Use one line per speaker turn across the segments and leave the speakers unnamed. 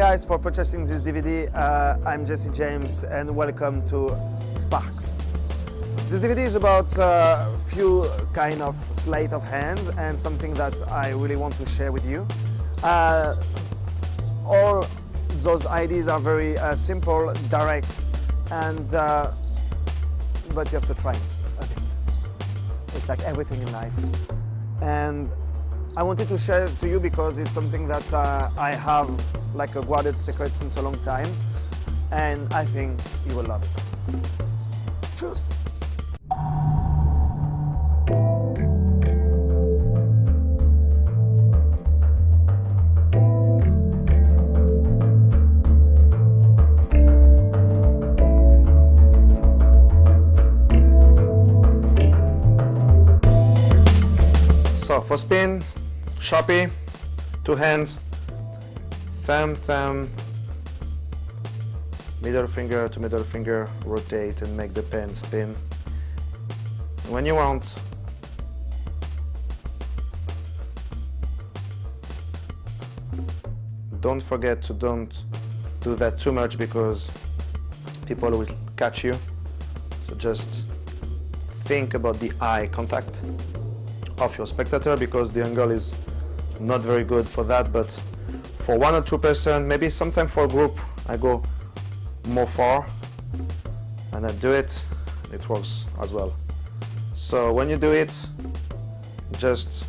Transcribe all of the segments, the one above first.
guys for purchasing this DVD. I'm Jesse James and welcome to Sparks. This DVD is about a few kind of sleight of hands and something that I really want to share with you. All those ideas are very simple, direct, and but you have to try a bit. It's like everything in life. And I wanted to share it to you because it's something that I have like a guarded secret since a long time, and I think you will love it. Cheers! So for spin, Sharpie, two hands, thumb, middle finger to middle finger, rotate and make the pen spin. When you want, don't forget to don't do that too much because people will catch you. So just think about the eye contact of your spectator because the angle is not very good for that, but for one or two person, maybe sometime for a group, I go more far and I do it, it works as well. So when you do it, just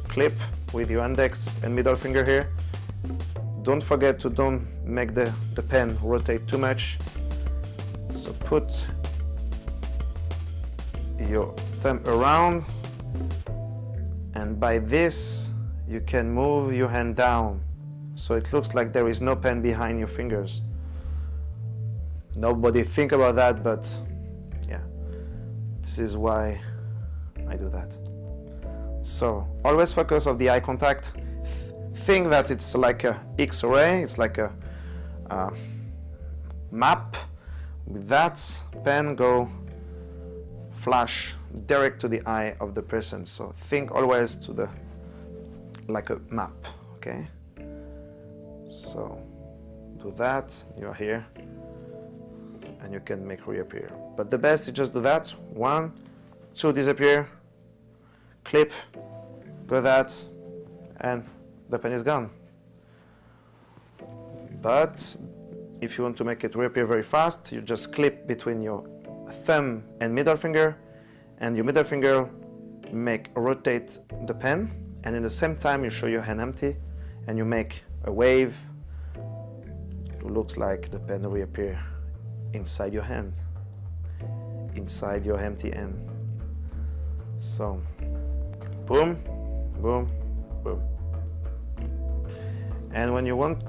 clip with your index and middle finger here. Don't forget to don't make the pen rotate too much. So put your thumb around, and by this you can move your hand down so it looks like there is no pen behind your fingers. Nobody think about that, but yeah, this is why I do that. So always focus on the eye contact. Think that it's like a X-ray, it's like a map. With that, pen go flash direct to the eye of the person. So think always to the like a map, okay? So do that, you're here, and you can make reappear. But the best is just do that. 1, 2, disappear, clip, go that, and the pen is gone. But if you want to make it reappear very fast, you just clip between your thumb and middle finger, and your middle finger rotate the pen, and in the same time you show your hand empty and you make a wave. It looks like the pen reappear inside your hand, inside your empty hand. So boom, boom, boom. And when you want,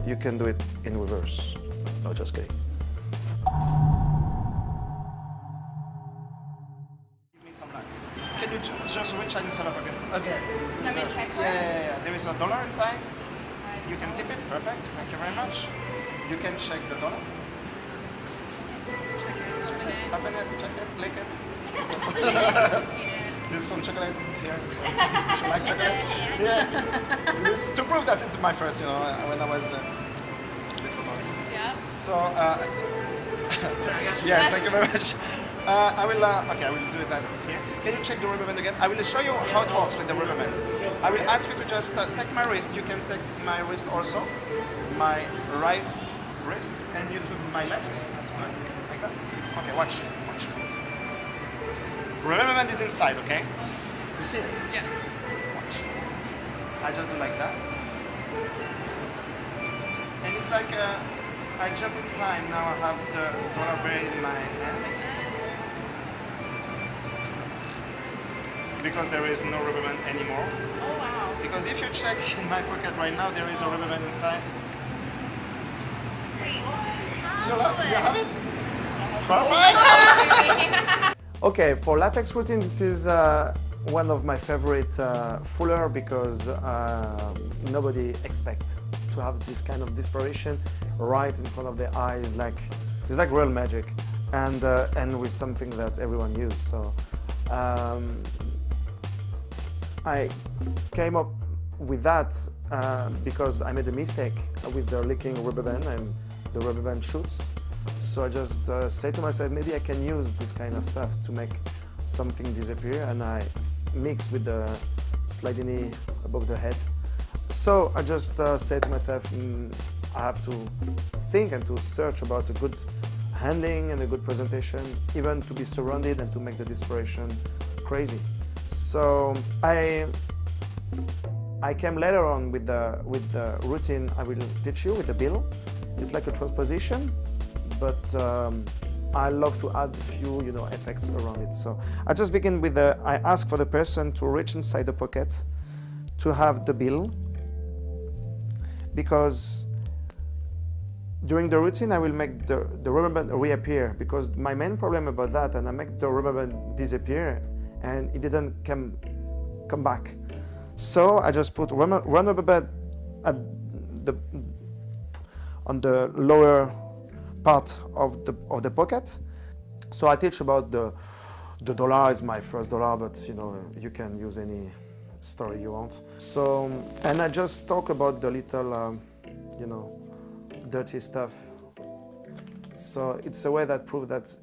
you can do it in reverse. No, just kidding. Can you just reach inside of again?
Let me check.
Yeah. There is a dollar inside. You can keep it. Perfect. Thank you very much. You can check the dollar. Check it. Open it. Check it. Lick it. There's some chocolate here. So if you like chocolate? Yeah. This, to prove that it's my first, when I was little boy.
Yeah.
So yes, thank you very much. I will do that here. Can you check the rubber band again? I will show you how it works with the rubber band. I will ask you to just take my wrist. You can take my wrist also, my right wrist, and you took my left. Good. Like that. Okay, watch. Rubber band is inside, okay? You see it?
Yeah.
Watch. I just do like that. And it's like I jump in time. Now I have the dollar bill in my hand. Because there is no rubber band anymore.
Oh wow.
Because if you check in my pocket right now, there is a rubber band inside.
Wait, what?
You have it? Perfect! Okay, for latex routine, this is one of my favorite fuller because nobody expects to have this kind of desperation right in front of their eyes. It's like real magic, and with something that everyone uses. So I came up with that because I made a mistake with the leaking rubber band and the rubber band shoots. So I just said to myself, maybe I can use this kind of stuff to make something disappear, and I mix with the sliding above the head. So I just said to myself, I have to think and to search about a good handling and a good presentation, even to be surrounded and to make the dispersion crazy. So I came later on with the routine I will teach you with the bill. It's like a transposition, but I love to add a few, effects around it. So I just begin with I ask for the person to reach inside the pocket to have the bill, because during the routine I will make the rubber band reappear, because my main problem about that, and I make the rubber band disappear and it didn't come back. So I just put one rubber band on the lower part of the pocket. So I teach about the dollar is my first dollar, but you can use any story you want. So, and I just talk about the little dirty stuff. So it's a way that proves that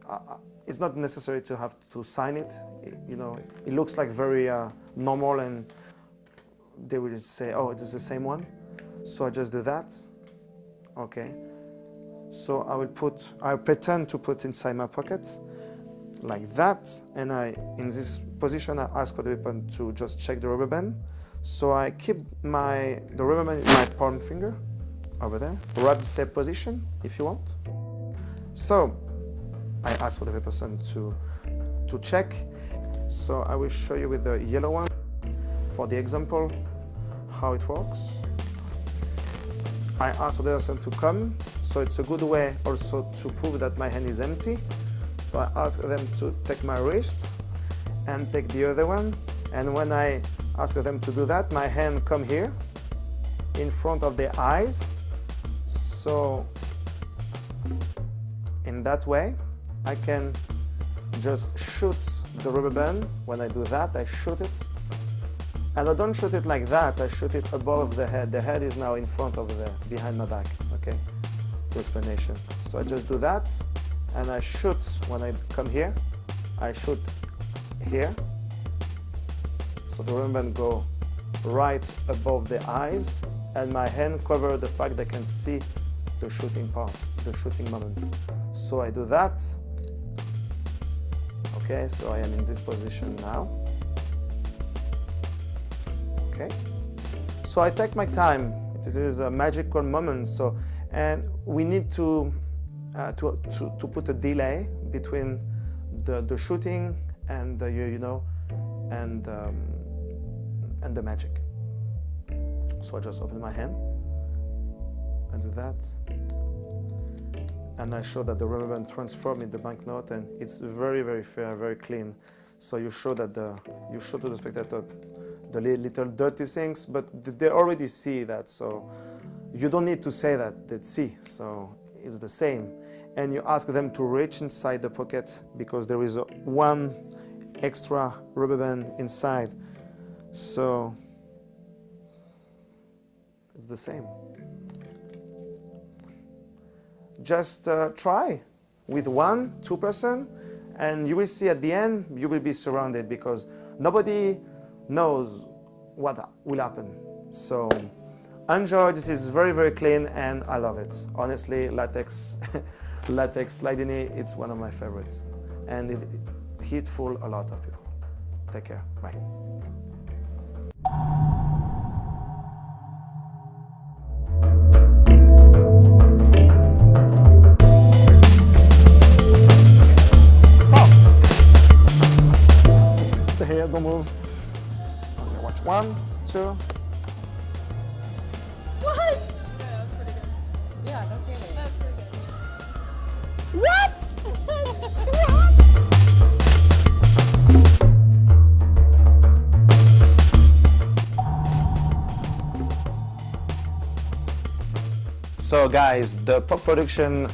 it's not necessary to have to sign it. It looks like very normal, and they will say, oh, it is the same one. So I just do that. Okay. So I pretend to put inside my pocket like that, and in this position I ask for the weapon to just check the rubber band. So I keep the rubber band in my palm finger over there. Wrap same position if you want. So I ask for the person to check. So I will show you with the yellow one for the example how it works. I ask for the person to come, so it's a good way also to prove that my hand is empty. So I ask them to take my wrist and take the other one, and when I ask them to do that, my hand come here in front of their eyes. So in that way I can just shoot the rubber band. When I do that, I shoot it, and I don't shoot it like that, I shoot it above the head. The head is now in front over there, behind my back, okay, to explanation. So I just do that, and I shoot. When I come here, I shoot here. So the rubber band go right above the eyes, and my hand cover the fact that I can see the shooting part, the shooting moment. So I do that. Okay, so I am in this position now. Okay, so I take my time. This is a magical moment. So, and we need to put a delay between the shooting and the and the magic. So I just open my hand and do that, and I show that the rubber band transforms in the banknote, and it's very, very fair, very clean. So you show that you show to the spectator the little dirty things, but they already see that, so you don't need to say that, they see, so it's the same. And you ask them to reach inside the pocket, because there is one extra rubber band inside, so it's the same. Just try with 1-2%, and you will see at the end you will be surrounded, because nobody knows what will happen. So enjoy. This is very, very clean, and I love it. Honestly, latex sliding, it's one of my favorites, and it hit full a lot of people. Take care. Bye. Stay here, don't move. Okay, watch 1, 2.
What? Yeah, that was pretty good. Yeah, no kidding. That was pretty good. What?
So guys, the pop production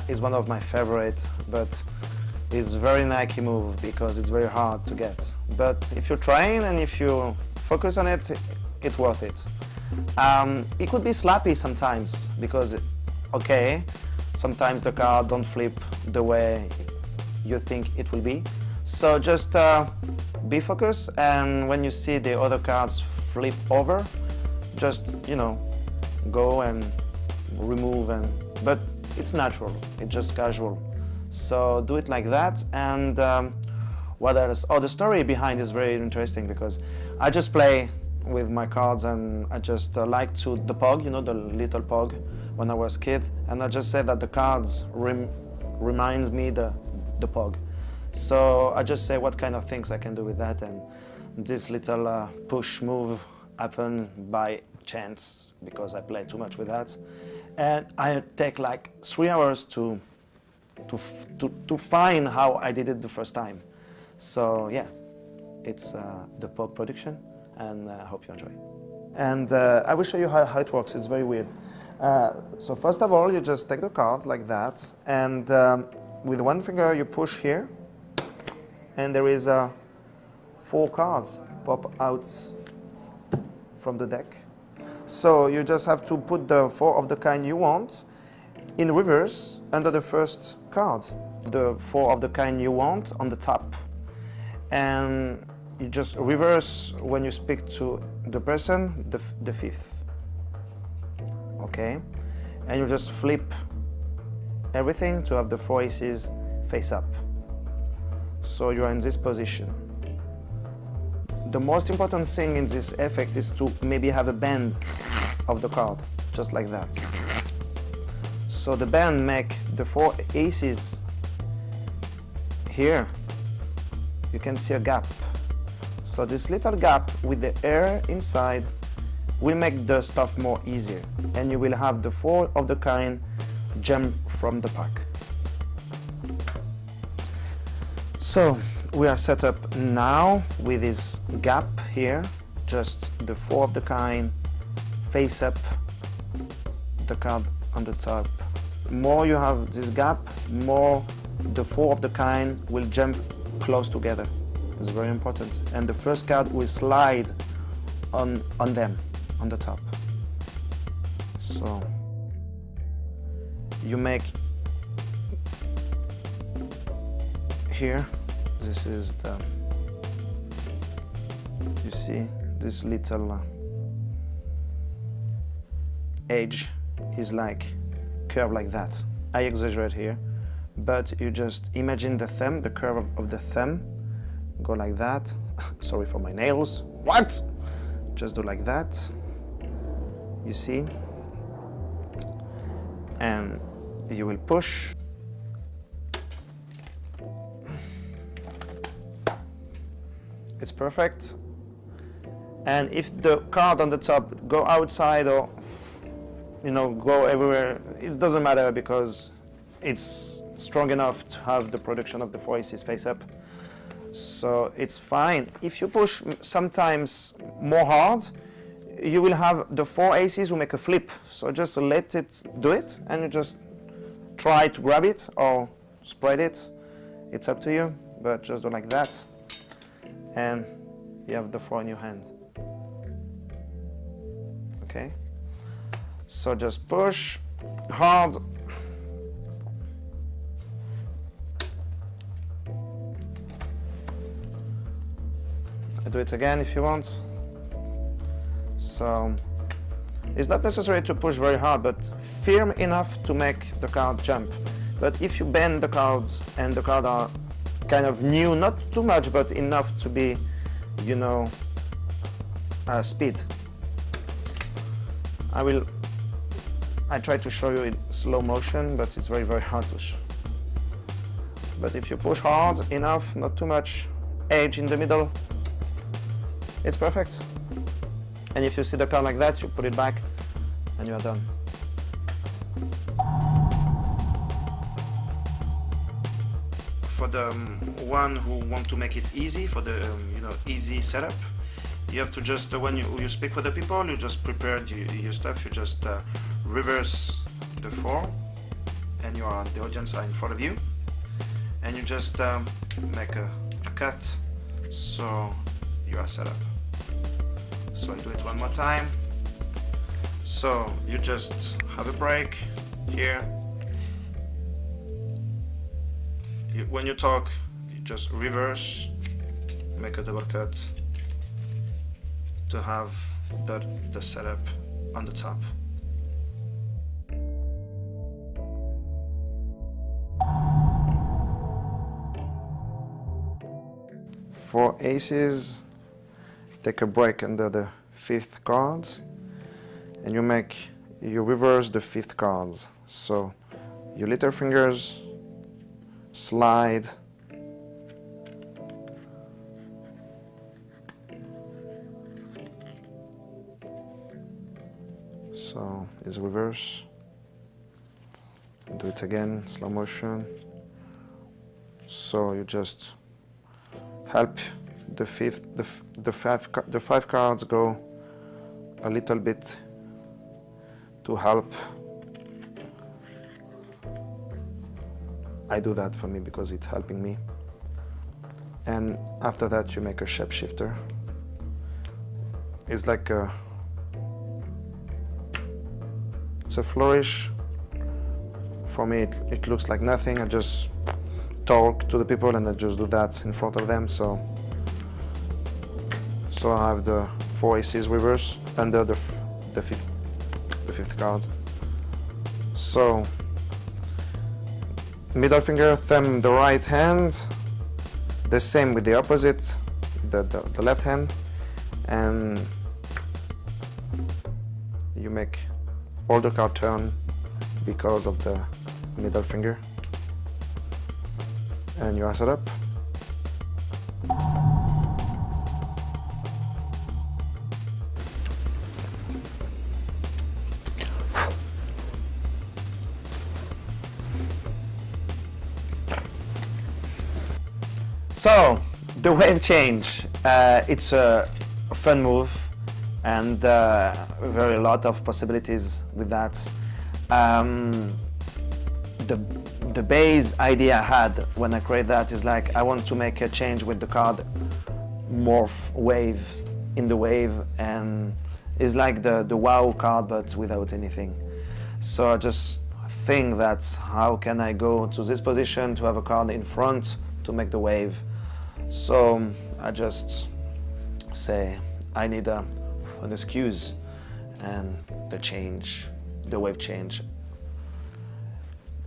is one of my favorite, but it's very Nike move because it's very hard to get. But if you train and if you focus on it, it's worth it. It could be slappy sometimes because, okay, sometimes the card don't flip the way you think it will be. So just be focused, and when you see the other cards flip over, just, you know, go and remove, but it's natural, it's just casual. So do it like that. And what else? Oh, the story behind is very interesting because I just play with my cards, and I just like to the pog, you know, the little pog when I was a kid, and I just said that the cards reminds me the pog. So I just say what kind of things I can do with that, and this little push move happened by chance because I play too much with that, and I take like 3 hours to find how I did it the first time. So yeah, it's the pog production, and I hope you enjoy. And I will show you how it works. It's very weird. So first of all, you just take the cards like that, and with one finger you push here, and there is 4 cards pop out from the deck. So you just have to put the 4 of the kind you want in reverse under the first card, the 4 of the kind you want on the top, and you just reverse when you speak to the person the 5th. Okay, and you just flip everything to have the 4 aces face up. So you are in this position. The most important thing in this effect is to maybe have a bend of the card, just like that. So the bend make the 4 aces here. You can see a gap. So this little gap with the air inside will make the stuff more easier, and you will have the 4 of the kind jump from the pack. So we are set up now with this gap here, just the 4 of the kind face up, the card on the top. More you have this gap, more the 4 of the kind will jump close together. It's very important. And the first card will slide on them, on the top. So you make here, this is the, you see this little edge is like curved like that. I exaggerate here, but you just imagine the thumb, the curve of the thumb, go like that. Sorry for my nails. What? Just do like that. You see? And you will push. It's perfect. And if the card on the top go outside or, you know, go everywhere, it doesn't matter because it's strong enough to have the production of the 4 aces face up. So it's fine. If you push sometimes more hard, you will have the 4 aces who make a flip. So just let it do it, and you just try to grab it or spread it. It's up to you, but just do like that. And you have the 4 in your hand. Okay? So just push hard. Do it again if you want. So it's not necessary to push very hard, but firm enough to make the card jump. But if you bend the cards and the cards are kind of new, not too much, but enough to be, you know, speed. I try to show you in slow motion, but it's very, very hard to show. But if you push hard enough, not too much edge in the middle, it's perfect. And if you see the card like that, you put it back and you are done. For the one who want to make it easy, for the easy setup, you have to just, when you speak with the people, you just prepare your stuff, you just reverse the 4 and the audience are in front of you, and you just make a cut so you are set up. So I do it one more time. So you just have a break here. When you talk, you just reverse, make a double cut to have the setup on the top. For aces, take a break under the 5th cards, and you reverse the 5th cards. So your little fingers slide so it's reverse. Do it again, slow motion. So you just help the 5 cards go a little bit to help. I do that for me because it's helping me. And after that you make a shapeshifter. It's like it's a flourish. For me it looks like nothing. I just talk to the people and I just do that in front of them. So I have the 4 aces reverse under the 5th card. So middle finger, thumb, the right hand, the same with the opposite, the left hand, and you make all the card turn because of the middle finger, and you ass it up. So, the wave change, it's a fun move and very lot of possibilities with that. The base idea I had when I create that is like I want to make a change with the card morph wave in the wave, and it's like the wow card but without anything. So I just think that how can I go to this position to have a card in front to make the wave. So I just say I need an excuse, and the wave change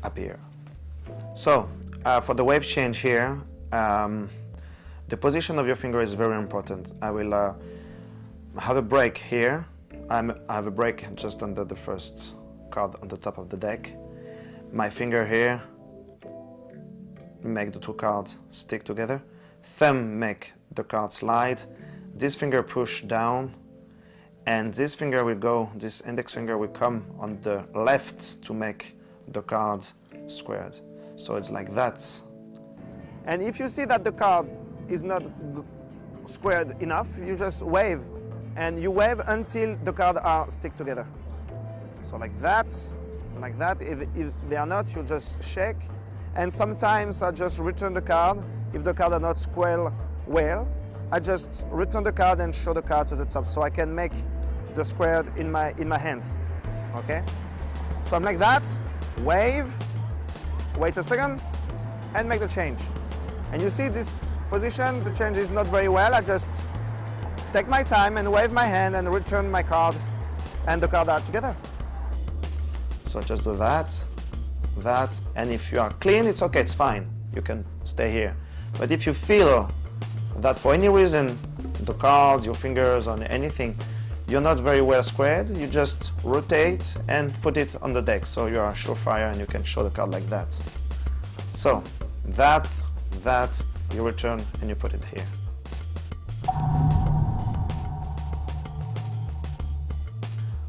appear. So for the wave change here, the position of your finger is very important. I will have a break here. I have a break just under the first card on the top of the deck. My finger here make the 2 cards stick together. Thumb make the card slide. This finger push down, and this finger will go, this index finger will come on the left to make the card squared. So it's like that. And if you see that the card is not squared enough, you just wave, and you wave until the cards are stick together. So like that. If they are not, you just shake. And sometimes I just return the card. If the cards are not square well, I just return the card and show the card to the top, so I can make the squared in my hands. Okay? So I'm like that, wave, wait a second, and make the change. And you see this position, the change is not very well. I just take my time and wave my hand and return my card, and the cards are together. So just do that, and if you are clean, it's okay, it's fine. You can stay here. But if you feel that for any reason, the cards, your fingers, or anything, you're not very well squared, you just rotate and put it on the deck, so you are surefire and you can show the card like that. So that, you return and you put it here.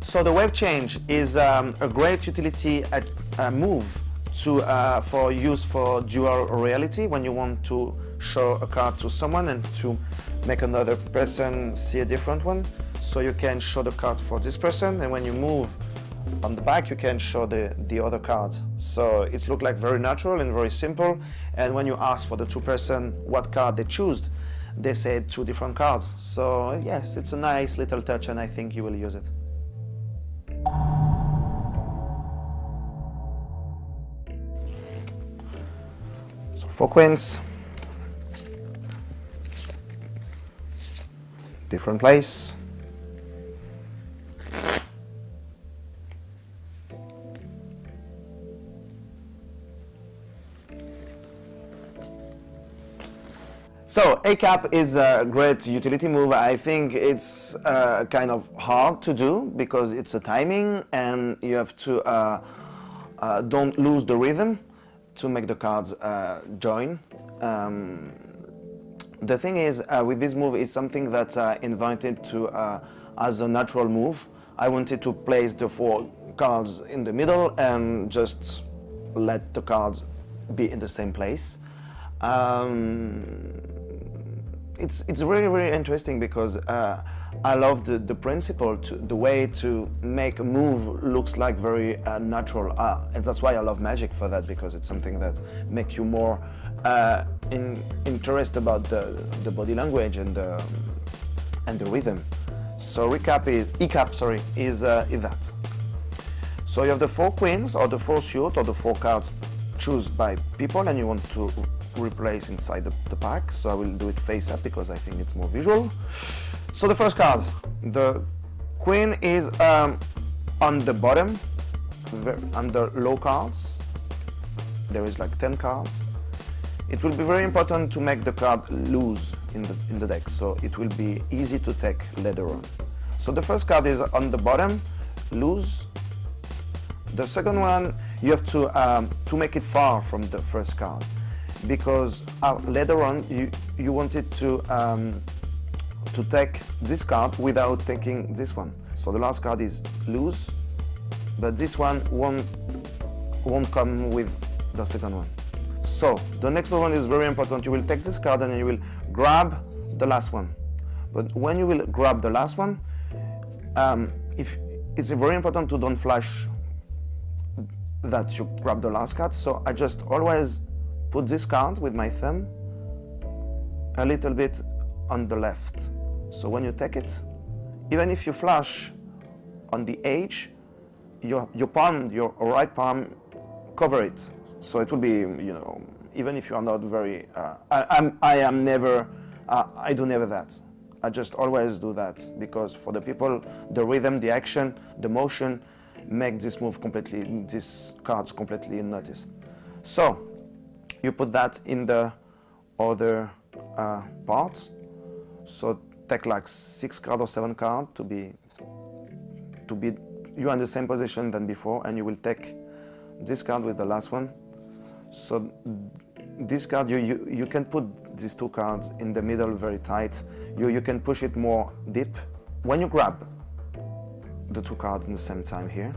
So the wave change is a great utility move for use for dual reality, when you want to show a card to someone and to make another person see a different one. So you can show the card for this person, and when you move on the back you can show the other card. So it looks like very natural and very simple, and when you ask for the 2 person what card they choose, they say 2 different cards. So yes, it's a nice little touch and I think you will use it. 4 queens, different place. So a cap is a great utility move. I think it's kind of hard to do because it's a timing and you have to don't lose the rhythm to make the cards join. The thing is with this move is something that I invited to as a natural move. I wanted to place the 4 cards in the middle and just let the cards be in the same place. It's really, really interesting because I love the principle, the way to make a move looks like very natural, and that's why I love Magic for that, because it's something that makes you more interested about the body language and the rhythm. So recap is is that. So you have the 4 queens or the 4 suit or the 4 cards chosen by people, and you want to replace inside the pack. So I will do it face up because I think it's more visual. So the first card, the queen, is on the bottom, under low cards. There is like 10 cards. It will be very important to make the card loose in the deck, so it will be easy to take later on. So the first card is on the bottom, loose. The second one, you have to make it far from the first card, because later on you wanted to take this card without taking this one. So the last card is loose, but this one won't come with the second one. So the next movement is very important. You will take this card and you will grab the last one. But when you will grab the last one, if it's very important to don't flash that you grab the last card. So I just always put this card with my thumb a little bit on the left. So when you take it, even if you flash on the edge, your palm, your right palm, cover it. So it will be, even if you are not very, I do never that. I just always do that because for the people, the rhythm, the action, the motion make this move completely, these cards completely unnoticed. So you put that in the other part. So take like 6 cards or 7 cards to be you are in the same position than before, and you will take this card with the last one. So this card, you can put these 2 cards in the middle very tight. You can push it more deep. When you grab the 2 cards in the same time here,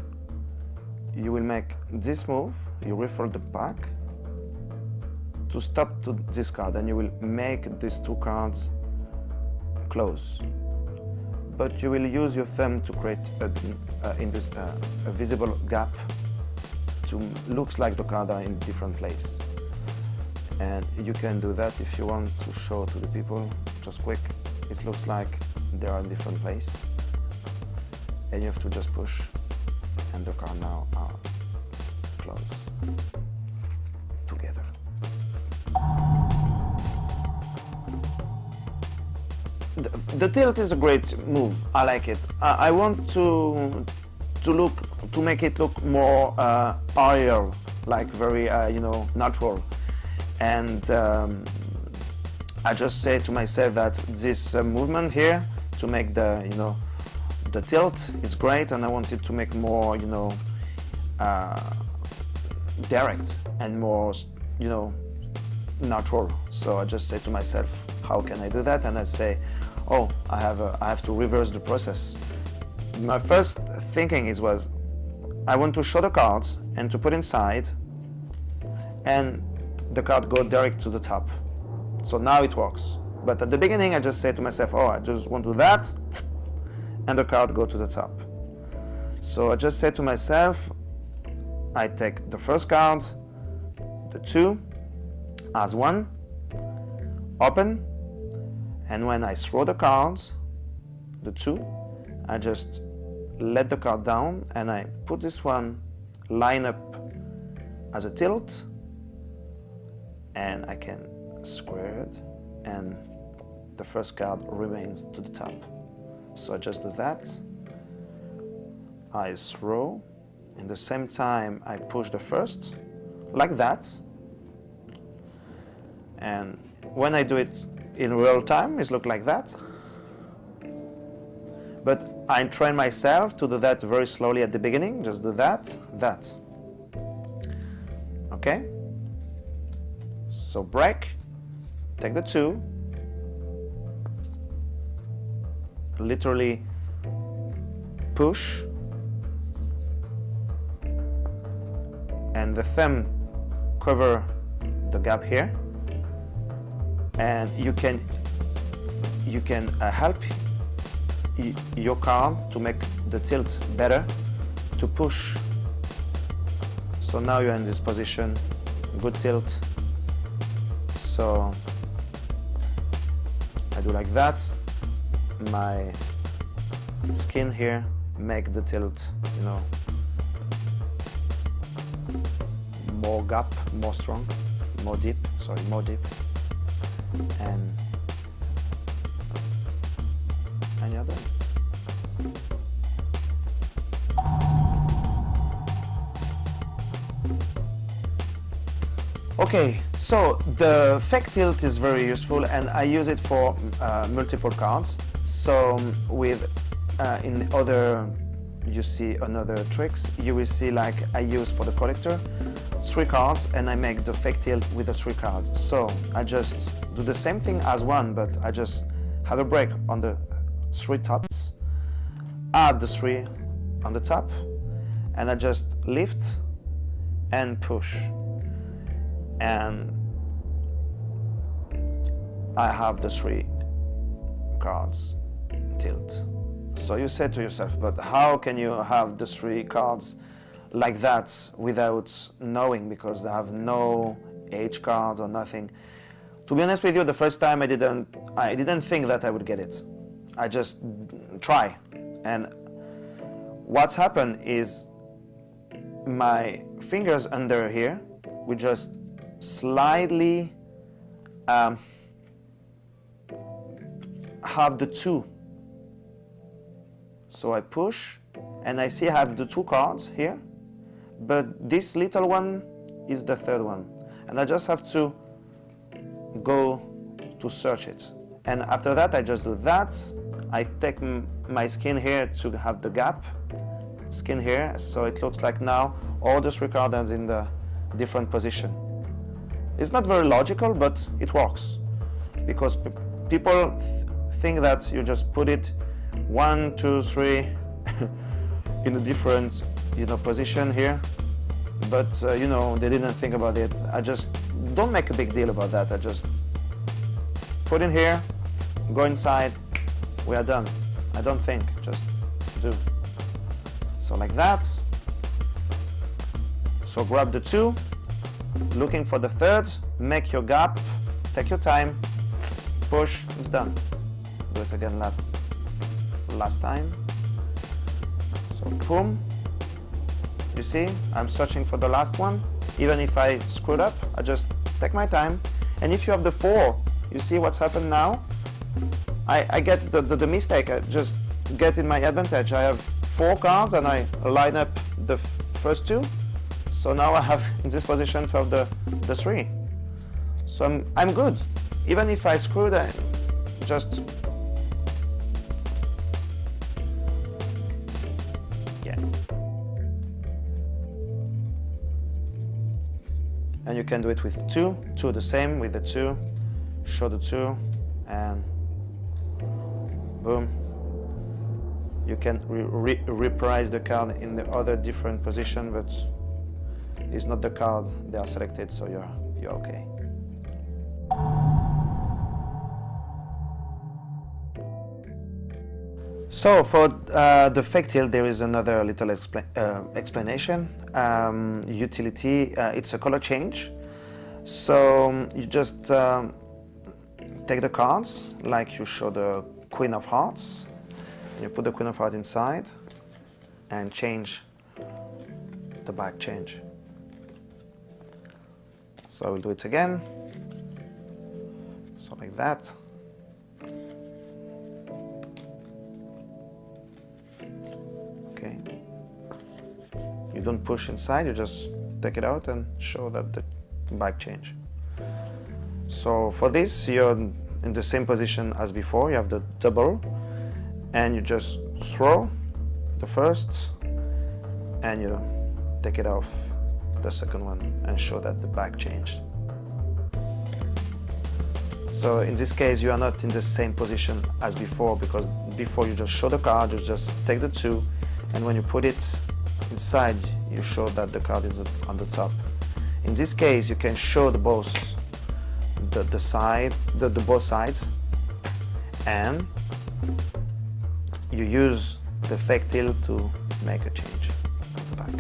you will make this move. You refold the pack to stop to this card, and you will make these 2 cards close. But you will use your thumb to create a visible gap to looks like the cards are in different place. And you can do that if you want to show to the people, just quick. It looks like they are in different place. And you have to just push, and the cards now are close together. The tilt is a great move. I like it. I want to make it look more aerial, like very natural. And I just say to myself that this movement here to make the the tilt is great, and I wanted to make more direct and more natural. So I just say to myself, how can I do that? And I say, oh, I have to reverse the process. My first thinking was I want to show the cards and to put inside, and the card go direct to the top. So now it works. But at the beginning I just say to myself, oh, I just want to do that, and the card go to the top. So I just say to myself, I take the first card, the 2 as 1, open, and when I throw the cards, the 2, I just let the card down and I put this one line up as a tilt, and I can square it, and the first card remains to the top. So I just do that. I throw. In the same time, I push the first, like that. And when I do it in real time, it looks like that. But I train myself to do that very slowly at the beginning. Just do that, that. Okay? So break, take the 2, literally push, and the thumb cover the gap here, and you can help your card to make the tilt better, to push. So now you're in this position, good tilt. So I do like that. My skin here make the tilt, you know, more gap, more strong, more deep, and you're done. Okay, so the fake tilt is very useful, and I use it for multiple cards. So with in other, you see another tricks, you will see like I use for the collector 3 cards, and I make the fake tilt with the 3 cards. So I just do the same thing as one, but I just have a break on the 3 tops, add the 3 on the top, and I just lift and push, and I have the 3 cards tilt. So you say to yourself, but how can you have the 3 cards like that without knowing, because they have no H card or nothing? To be honest with you, the first time I didn't think that I would get it. I just try, and what's happened is my fingers under here will just slightly have the 2. So I push, and I see I have the 2 cards here, but this little one is the 3rd one, and I just have to go to search it. And after that, I just do that. I take my skin here to have the gap, skin here, so it looks like now all the 3 cards are in the different position. It's not very logical, but it works, because people think that you just put it 1, 2, 3 in a different, you know, position here, but you know, they didn't think about it. I just don't make a big deal about that. I just put in here, go inside, we are done. I don't think, just do. So like that. So grab the 2, looking for the 3rd, make your gap, take your time, push, it's done. Do it again last time. So boom. You see, I'm searching for the last one. Even if I screwed up, I just take my time. And if you have the 4, you see what's happened now? I get the mistake, I just get in my advantage. I have 4 cards and I line up the first 2. So now I have in this position to have the 3. So I'm good. Even if I screwed, I just, yeah. And you can do it with 2 the same with the 2, show the 2, and boom. You can reprise the card in the other different position, but it's not the card they are selected, so you're okay. So for the fake tilt, there is another little explanation. Utility, it's a color change. So you just take the cards, like you show the Queen of Hearts, and you put the Queen of Hearts inside and change the back change. So I will do it again. So like that. Okay. You don't push inside, you just take it out and show that the back change. So for this, you're in the same position as before. You have the double, and you just throw the first, and you take it off the second one and show that the back changed. So in this case, you are not in the same position as before, because before you just show the card, you just take the two, and when you put it inside, you show that the card is on the top. In this case, you can show the both both sides, and you use the fake tilt to make a change at the back.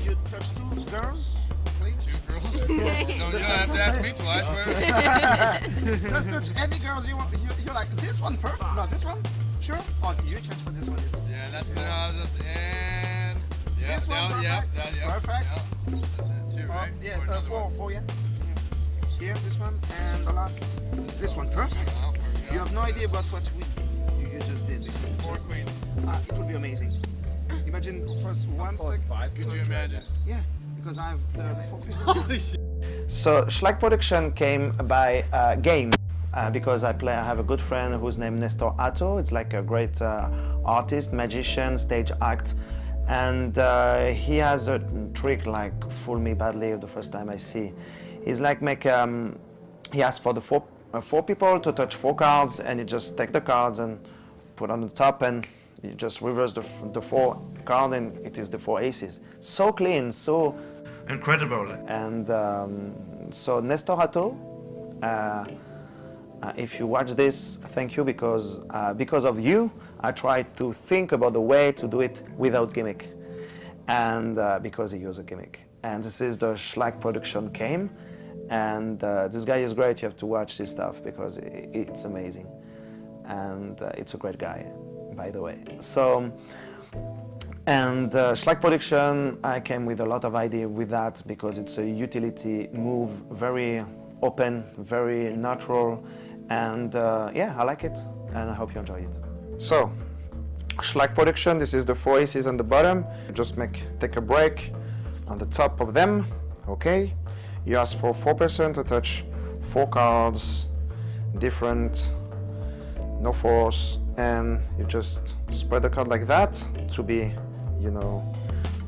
You touch two girls, please.
Two girls? No, you don't have to ask me twice.
Just touch any girls you want. You're like, this one perfect. No, this one? Sure? Oh, you change for this one.
Yeah, that's the and yeah,
This one,
down, yeah,
perfect.
down, yeah,
Perfect.
yeah. That's it, two, right?
Yeah,
Or another
four, yeah. Here, this one, and the last, this one, perfect.
Oh,
You have no idea about what you just did.
Four queens.
It will be amazing. Imagine first 1 second.
Could you imagine?
Yeah, because I have the four queens.
So Schlag Production came by game, because I have a good friend who's named Nestor Atto. It's like a great artist, magician, stage act, and he has a trick like fool me badly the first time I see. He's like he asks for the four people to touch four cards, and you just take the cards and put on the top, and you just reverse the four card, and it is the four aces. So clean, so incredible. And so Nestor Atto, if you watch this, thank you, because of you, I tried to think about the way to do it without gimmick, and because he used a gimmick. And this is the Schlag Production came, and this guy is great. You have to watch this stuff because it's amazing, and it's a great guy, by the way. So, and Schlag Production, I came with a lot of idea with that because it's a utility move, very open, very natural, and yeah, I like it, and I hope you enjoy it. So, Schlag Production, this is the four aces on the bottom. Just take a break on the top of them, okay? You ask for 4% to touch four cards, different, no force, and you just spread the card like that to be, you know,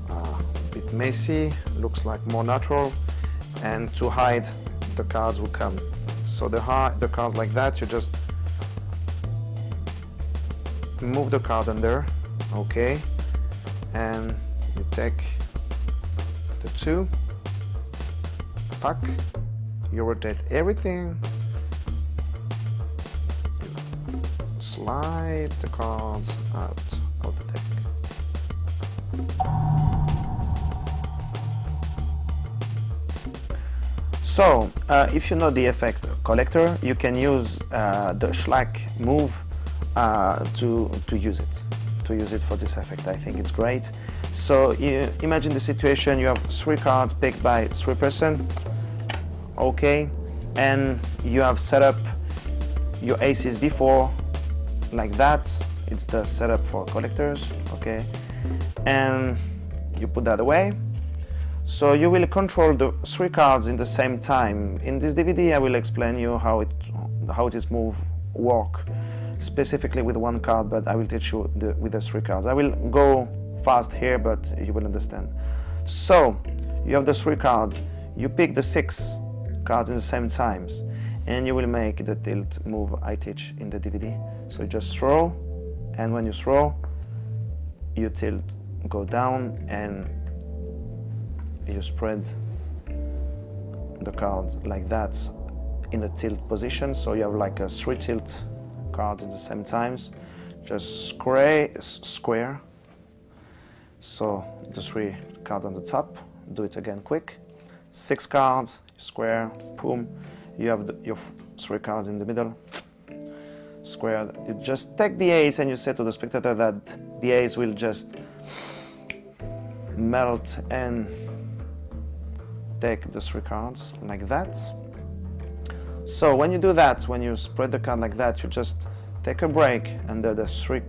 a bit messy, looks like more natural, and to hide the cards will come. So the cards like that, you just move the card under, okay, and you take the two, pack, you rotate everything, you slide the cards out of the deck. So, if you know the effect collector, you can use the Schlag move to use it for this effect. I think it's great. So you imagine the situation: you have three cards picked by 3%, okay, and you have set up your aces before, like that. It's the setup for collectors, okay, and you put that away. So you will control the three cards in the same time. In this DVD, I will explain you how this move work, specifically with one card, but I will teach you with the three cards. I will go fast here, but you will understand. So you have the three cards. You pick the six cards in the same times, and you will make the tilt move I teach in the DVD. So you just throw, and when you throw, you tilt, go down, and you spread the cards like that in the tilt position. So you have like a three tilt cards at the same times. Just square. So the three cards on the top. Do it again quick. Six cards, square, boom. You have your three cards in the middle. squared. You just take the ace and you say to the spectator that the ace will just melt and take the 3 cards like that. So when you do that, when you spread the card like that, you just take a break under the 3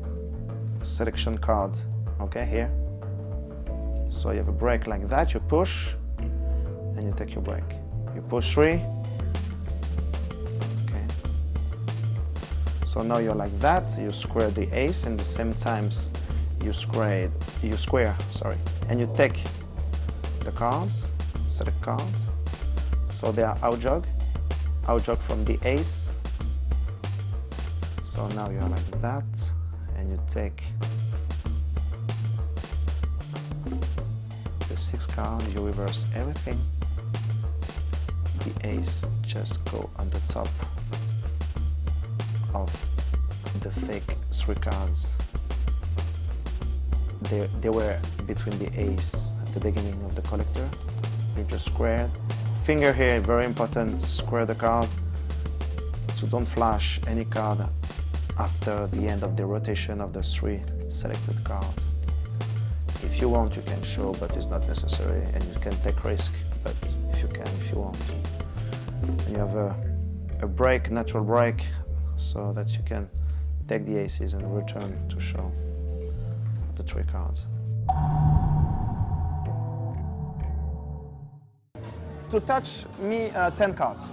selection card, okay, here. So you have a break like that, you push and you take your break. You push 3. Okay. So now you're like that, you square the ace and the same times you square, and you take the cards, select card. So they are out jog from the ace. So now you're like that and you take the 6 card, you reverse everything. The ace just go on the top of the fake 3 cards. They were between the ace at the beginning of the collector. You just square. Finger here, very important, square the card. So don't flash any card after the end of the rotation of the 3 selected cards. If you want, you can show, but it's not necessary, and you can take risk, but if you want. And you have a break, natural break, so that you can take the aces and return to show the 3 cards. To touch me 10 cards.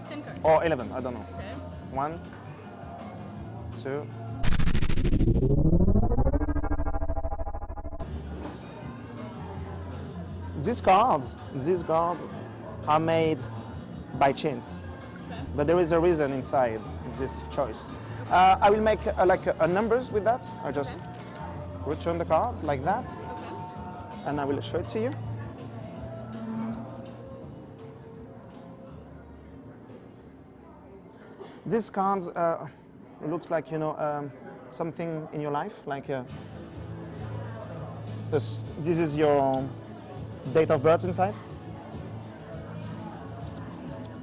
10 cards.
Or 11, I don't know.
Okay.
1, 2. These cards are made by chance,
Okay.
but there is a reason inside this choice. I will make numbers with that. I just return the card like that,
Okay.
and I will show it to you. This card looks like, something in your life, like this is your date of birth inside?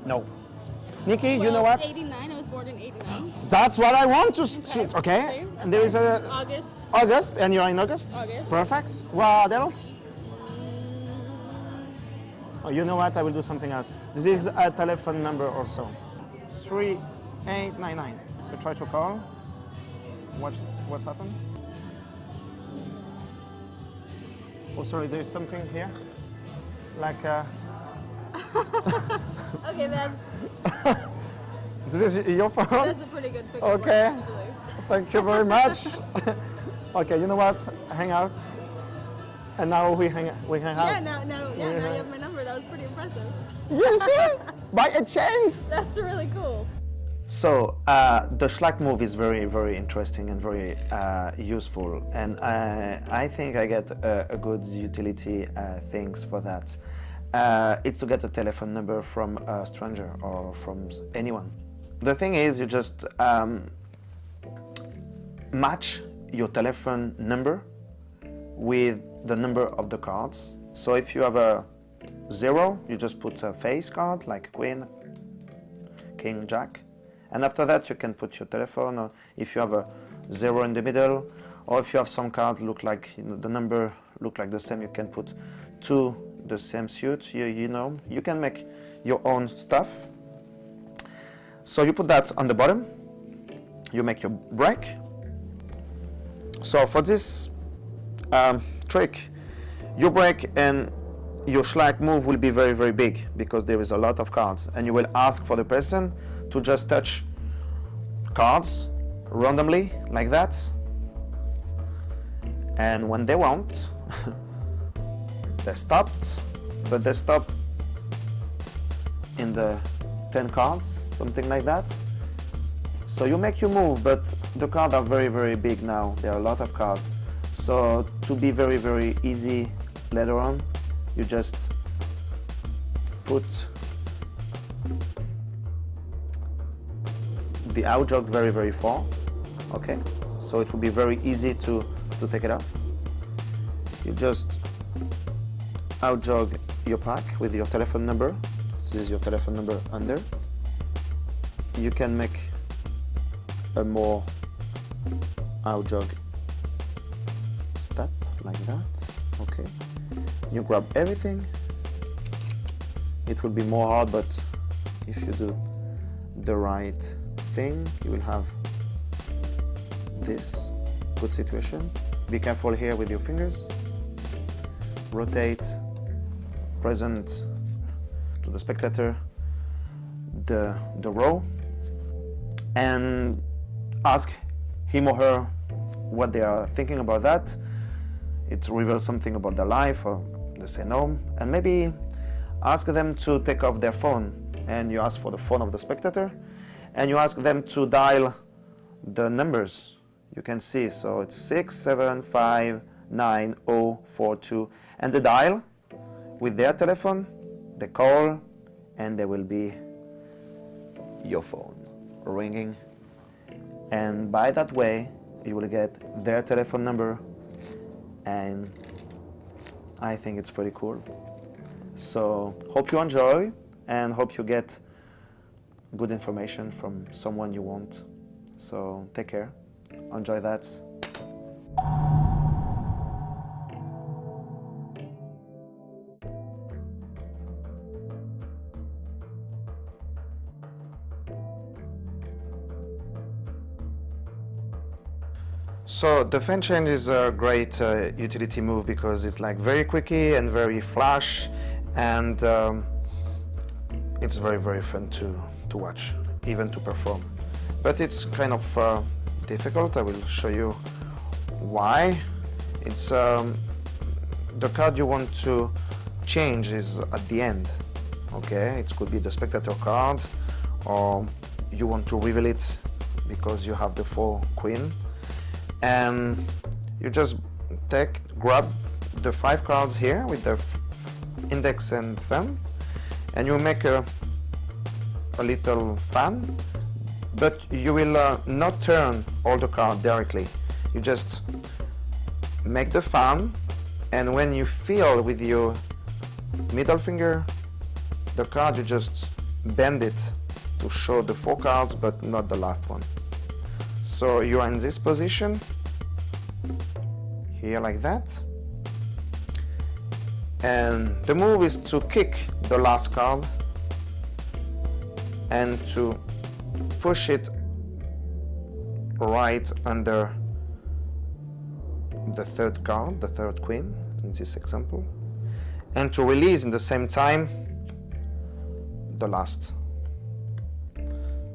No. Nikki, you know what?
89. I was born in 89.
That's what I want to
Okay.
okay. And there is a
August.
August, and you're in August?
August.
Perfect. What else? Oh, you know what? I will do something else. This is a telephone number also. 3899. You try to call. What's happened? Oh, sorry, there's something here. Like,
Okay,
this is your phone?
that's a pretty good picture.
Okay.
Actually.
Thank you very much. Okay, you know what? Hang out. And now we hang out.
Yeah, now you have my number. That was pretty impressive.
You see? By a chance.
That's really cool.
So the Schlag move is very, very interesting and very useful, and I think I get a good utility things for that. It's to get a telephone number from a stranger or from anyone. The thing is, you just match your telephone number with the number of the cards. So if you have a 0, you just put a face card like Queen, King, Jack. And after that, you can put your telephone, or if you have a 0 in the middle, or if you have some cards look like the number look like the same, you can put 2 the same suit. You can make your own stuff. So you put that on the bottom. You make your break. So for this trick, your break and your Schlag move will be very, very big because there is a lot of cards, and you will ask for the person to just touch cards randomly like that, and when they want they stopped, but they stop in the 10 cards, something like that. So you make your move, but the cards are very, very big now. There are a lot of cards, so to be very, very easy later on, you just put the out jog very, very far, okay? So it will be very easy to take it off. You just out jog your pack with your telephone number. This is your telephone number under. You can make a more out jog step like that. Okay, you grab everything. It will be more hard, but if you do the right thing, you will have this good situation. Be careful here with your fingers. Rotate, present to the spectator the row, and ask him or her what they are thinking about that. It reveals something about their life, or they say no, and maybe ask them to take off their phone, and you ask for the phone of the spectator, and you ask them to dial the numbers you can see. So it's 6759042, and they dial with their telephone, they call, and there will be your phone ringing, and by that way you will get their telephone number, and I think it's pretty cool. So hope you enjoy, and hope you get good information from someone you want. So take care, enjoy that. So the fan change is a great utility move because it's like very quicky and very flash, and it's very fun to watch, even to perform. But it's kind of difficult. I will show you why. It's the card you want to change is at the end. Okay, it could be the spectator card, or you want to reveal it because you have the 4 queen. And you just grab the 5 cards here with the index and thumb, and you make a little fan, but you will not turn all the cards directly. You just make the fan, and when you feel with your middle finger the card, you just bend it to show the 4 cards, but not the last one. So you are in this position, here like that, and the move is to kick the last card and to push it right under the 3rd card, the 3rd queen in this example, and to release in the same time the last.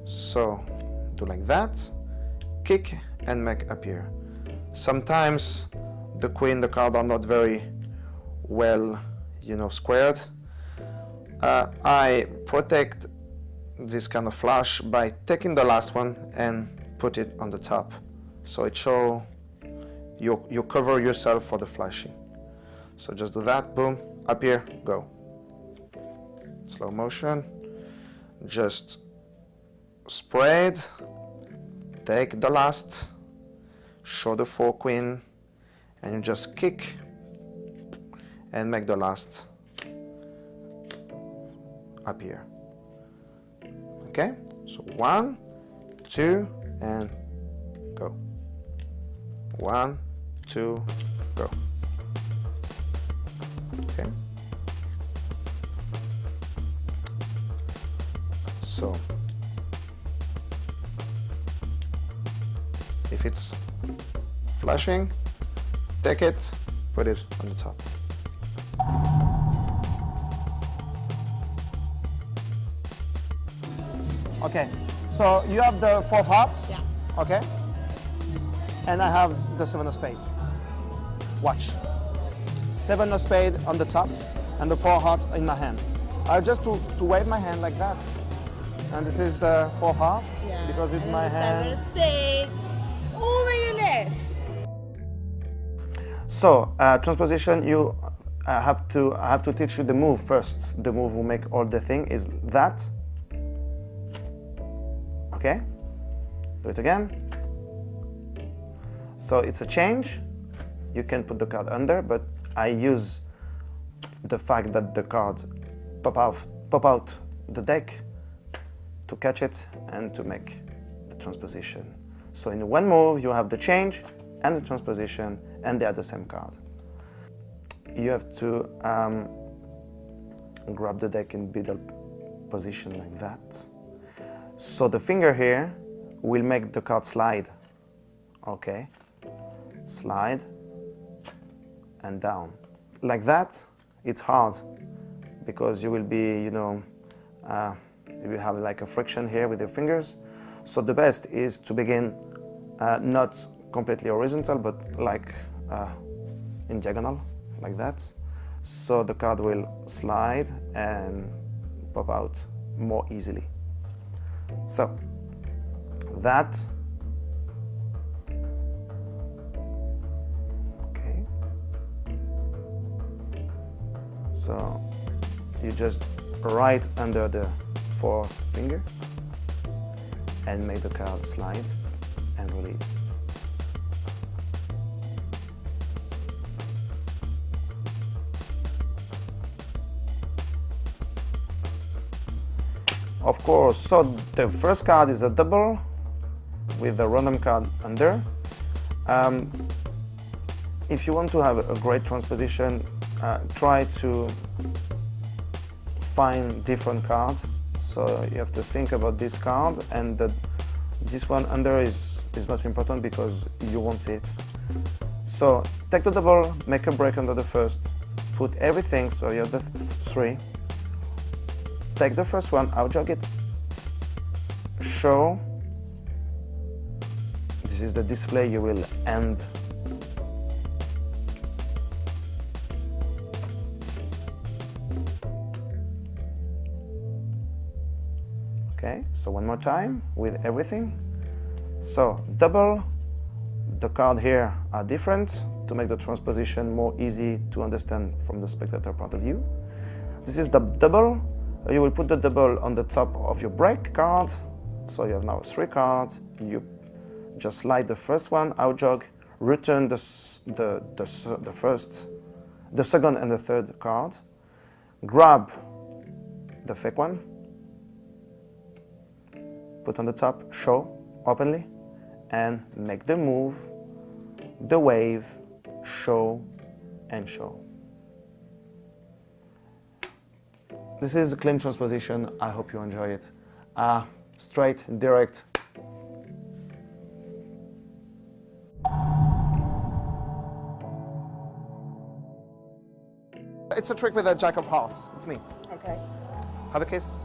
So do like that, kick and make appear. Sometimes the queen, the card are not very well, squared. I protect this kind of flash by taking the last one and put it on the top. So it shows you cover yourself for the flashing. So just do that, boom, appear, go. Slow motion, just spread, take the last, show the 4 queen, and you just kick and make the last appear. Okay, so 1, 2, and go. 1, 2, go. Okay. So if it's flashing, take it, put it on the top. Okay, so you have the 4 of hearts,
Yeah.
okay? And I have the 7 of spades. Watch. 7 of spades on the top, and the 4 hearts in my hand. I have just to wave my hand like that. And this is the 4 hearts,
Yeah.
because it's
And
my
the
hand.
7 of spades. Oh my goodness!
So, transposition, I have to teach you the move first. The move will make all the thing is that. Okay? Do it again. So it's a change. You can put the card under, but I use the fact that the cards pop out the deck to catch it and to make the transposition. So in one move, you have the change and the transposition, and they are the same card. You have to grab the deck in middle position like that. So the finger here will make the card slide. Okay, slide and down. Like that, it's hard because you will be, you will have like a friction here with your fingers. So the best is to begin not completely horizontal, but like in diagonal, like that. So the card will slide and pop out more easily. So that. Okay. So you just right under the fourth finger and make the card slide and release. Of course, so the first card is a double with the random card under. If you want to have a great transposition, try to find different cards. So you have to think about this card, and this one under is not important because you won't see it. So take the double, make a break under the first, put everything, so you have the three. Take the first one, outjog it, show. This is the display you will end. Okay, so one more time with everything. So double, the card here are different to make the transposition more easy to understand from the spectator point of view. This is the double. You will put the double on the top of your break card. So you have now three cards. You just slide the first one, outjog, return the second and the third card. Grab the fake one, put on the top, show openly, and make the move, the wave, show and show. This is a clean transposition. I hope you enjoy it. Straight, direct. It's a trick with a jack of hearts. It's me.
Okay.
Have a kiss.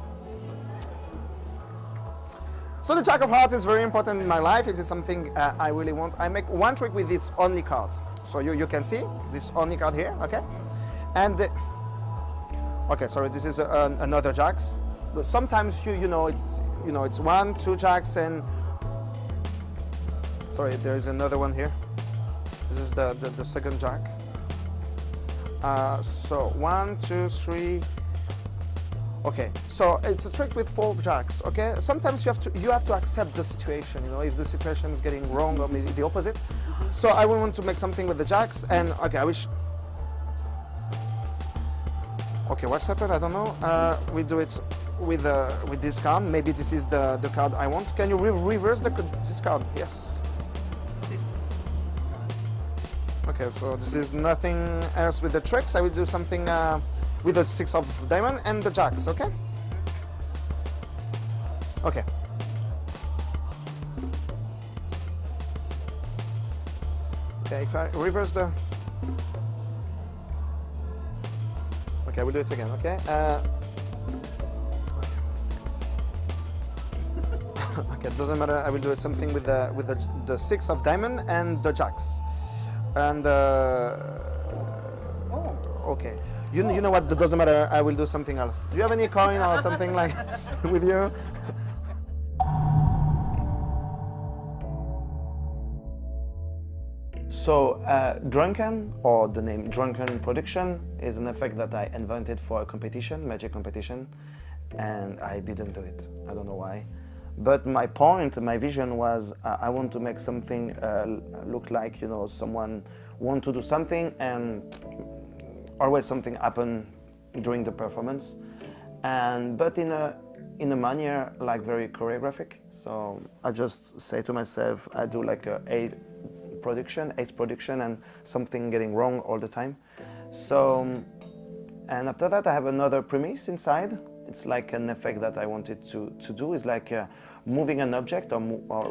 So the jack of hearts is very important in my life. It is something I really want. I make one trick with this only card. So you can see this only card here, okay? And okay, sorry, this is another jacks. But sometimes it's 1, 2 jacks, and sorry, there is another one here. This is the second jack. So 1, 2, 3. Okay, so it's a trick with 4 jacks. Okay, sometimes you have to accept the situation. If the situation is getting wrong or maybe the opposite. So I want to make something with the jacks, and okay, I wish. Okay, what's happened? I don't know. We do it with this card. Maybe this is the card I want. Can you reverse this card? Yes.
6.
Okay, so this is nothing else with the tricks. I will do something with the 6 of diamond and the jacks. Okay. Okay. Okay, if I reverse the. Okay, we'll do it again, okay? Okay, it doesn't matter, I will do something with the 6 of diamond and the jacks. And, okay. You know what, it doesn't matter, I will do something else. Do you have any coin or something like with you? So, Drunken, or the name Drunken Production, is an effect that I invented for a competition, magic competition, and I didn't do it. I don't know why. But my point, my vision was I want to make something look like, someone want to do something and always something happen during the performance. But in in a manner like very choreographic. So I just say to myself, I do like a ace production and something getting wrong all the time. So, and after that I have another premise inside. It's like an effect that I wanted to do. It's like moving an object or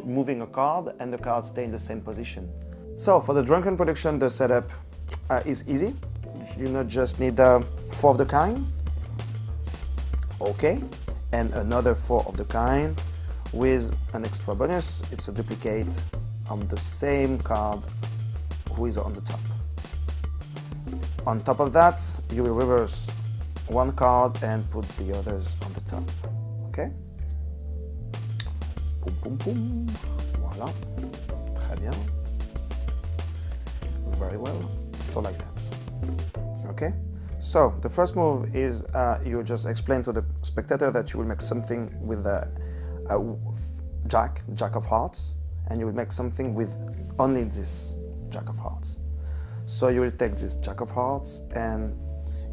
moving a card and the card stay in the same position. So for the drunken production, the setup is easy. You not just need 4 of the kind, okay, and another 4 of the kind with an extra bonus. It's a duplicate on the same card who is on the top. On top of that, you will reverse 1 card and put the others on the top, okay? Boum, boum, boum. Voilà. Très bien. Very well. So like that. Okay? So the first move is you just explain to the spectator that you will make something with a jack of hearts, and you will make something with only this jack of hearts. So you will take this jack of hearts and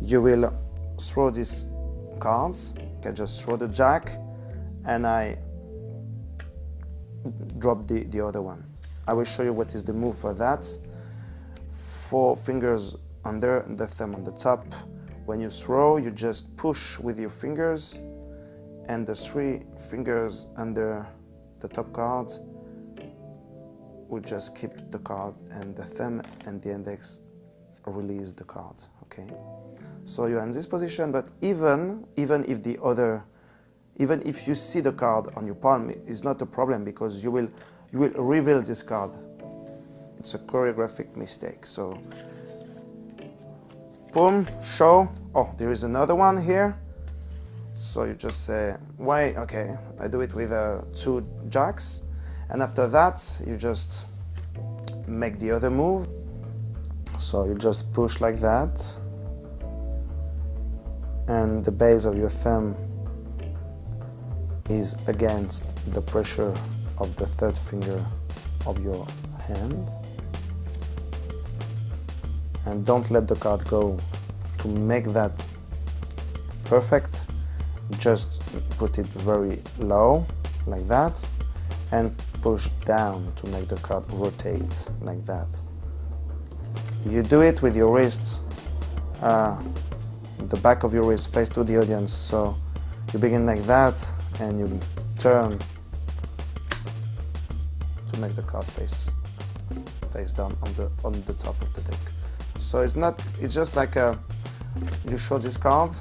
you will throw these cards. Okay, just throw the jack and I drop the other one. I will show you what is the move for that. 4 fingers under and the thumb on the top. When you throw, you just push with your fingers, and the 3 fingers under the top card will just keep the card, and the thumb and the index release the card. Okay, so you're in this position, but even if you see the card on your palm, it's not a problem because you will reveal this card. It's a choreographic mistake. So boom, show. Oh, there is another one here. So you just say, why? Okay, I do it with 2 jacks. And after that, you just make the other move. So you just push like that. And the base of your thumb is against the pressure of the 3rd finger of your hand. And don't let the card go. To make that perfect, just put it very low, like that, and push down to make the card rotate, like that. You do it with your wrists, the back of your wrist face to the audience, so you begin like that, and you turn to make the card face down on the top of the deck. So it's just like you show this card.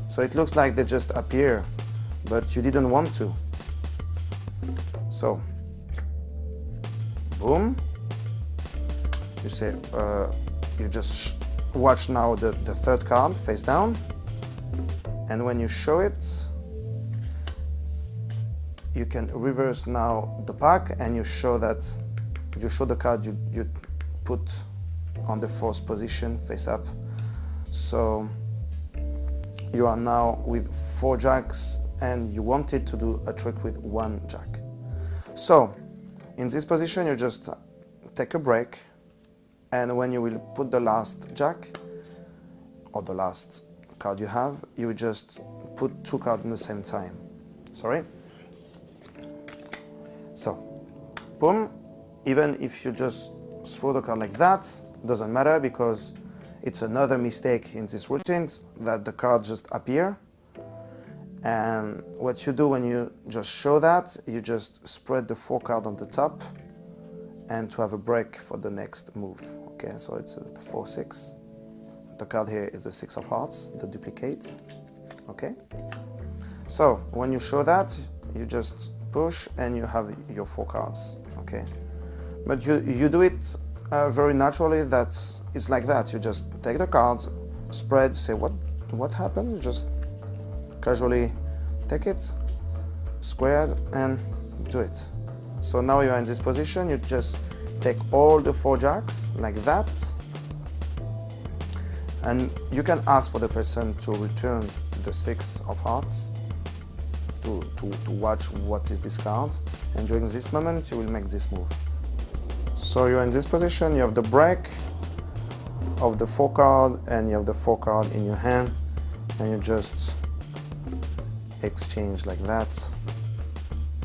So it looks like they just appear, but you didn't want to. So, boom. You say, you just watch now the 3rd card face down, and when you show it, you can reverse now the pack, and you show the card you put on the 4th position face up. So you are now with 4 jacks, and you wanted to do a trick with 1 jack. So in this position, you just take a break, and when you will put the last jack or the last card you have, you will just put 2 cards at the same time. Sorry. So boom. Even if you just throw the card like that, doesn't matter because it's another mistake in this routine that the cards just appear. And what you do when you just show that, you just spread the 4 cards on the top and to have a break for the next move. Okay, so it's the 4-6. The card here is the 6 of hearts, the duplicate. Okay. So when you show that, you just push and you have your 4 cards. Okay. But you do it very naturally. That it's like that. You just take the cards, spread, say what happened. You just casually take it, square it, and do it. So now you are in this position. You just take all the 4 jacks like that, and you can ask for the person to return the 6 of hearts to watch what is this card. And during this moment, you will make this move. So you're in this position, you have the break of the 4 card and you have the 4 card in your hand. and you just exchange like that.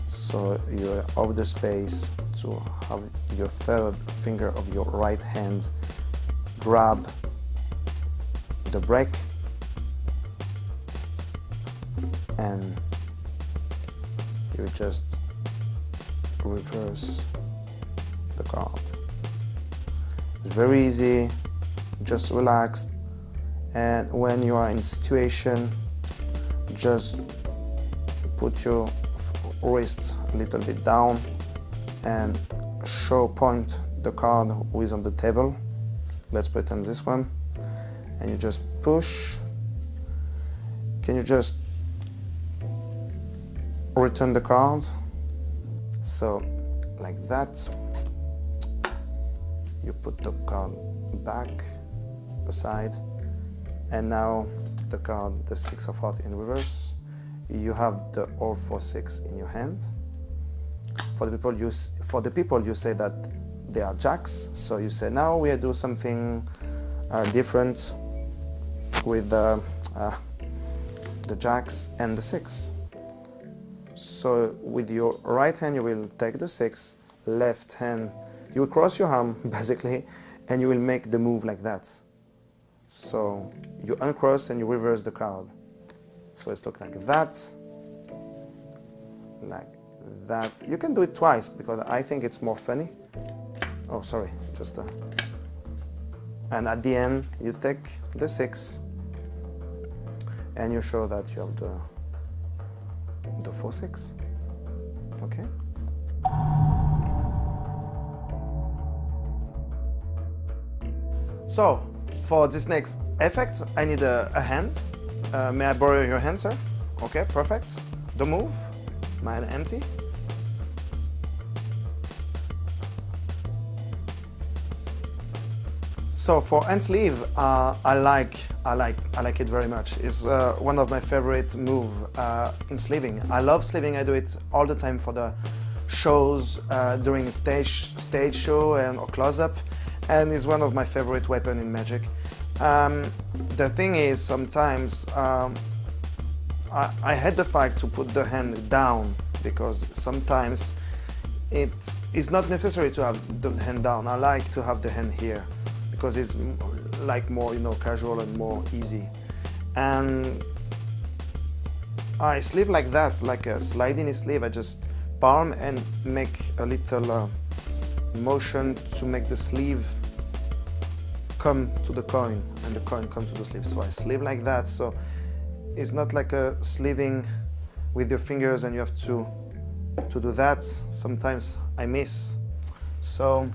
So you have the space to have your third finger of your right hand grab the break and you just reverse the card. It's very easy, just relax, and when you are in situation, just put your wrist a little bit down and point the card who is on the table. Let's pretend this one, and you just push. Can you just return the cards? So like that, you put the card back aside, and now the card, the 6 of hearts in reverse. You have the all 4-6 in your hand. For the people you say that they are jacks, so you say now we do something different with the jacks and the 6. So with your right hand you will take the 6, left hand you will cross your arm basically, and you will make the move like that. So you uncross and you reverse the card. So it's look like that, like that. You can do it twice because I think it's more funny. Oh, sorry, just and at the end you take the 6 and you show that you have the 4-6. Okay. So for this next effect, I need a hand. May I borrow your hand, sir? Okay, perfect. The move, mine empty. So for hand sleeve, I like it very much. It's one of my favorite move in sleeving. I love sleeving. I do it all the time for the shows, during stage show and or close up, and it's one of my favorite weapon in Magic. The thing is, sometimes I had the fight to put the hand down because sometimes it is not necessary to have the hand down. I like to have the hand here because it's like more, you know, casual and more easy. And I sleeve like that, like a sliding sleeve. I just palm and make a little motion to make the sleeve come to the coin and the coin come to the sleeve. So I sleeve like that. So it's not like a sleeving with your fingers and you have to do that. Sometimes I miss. So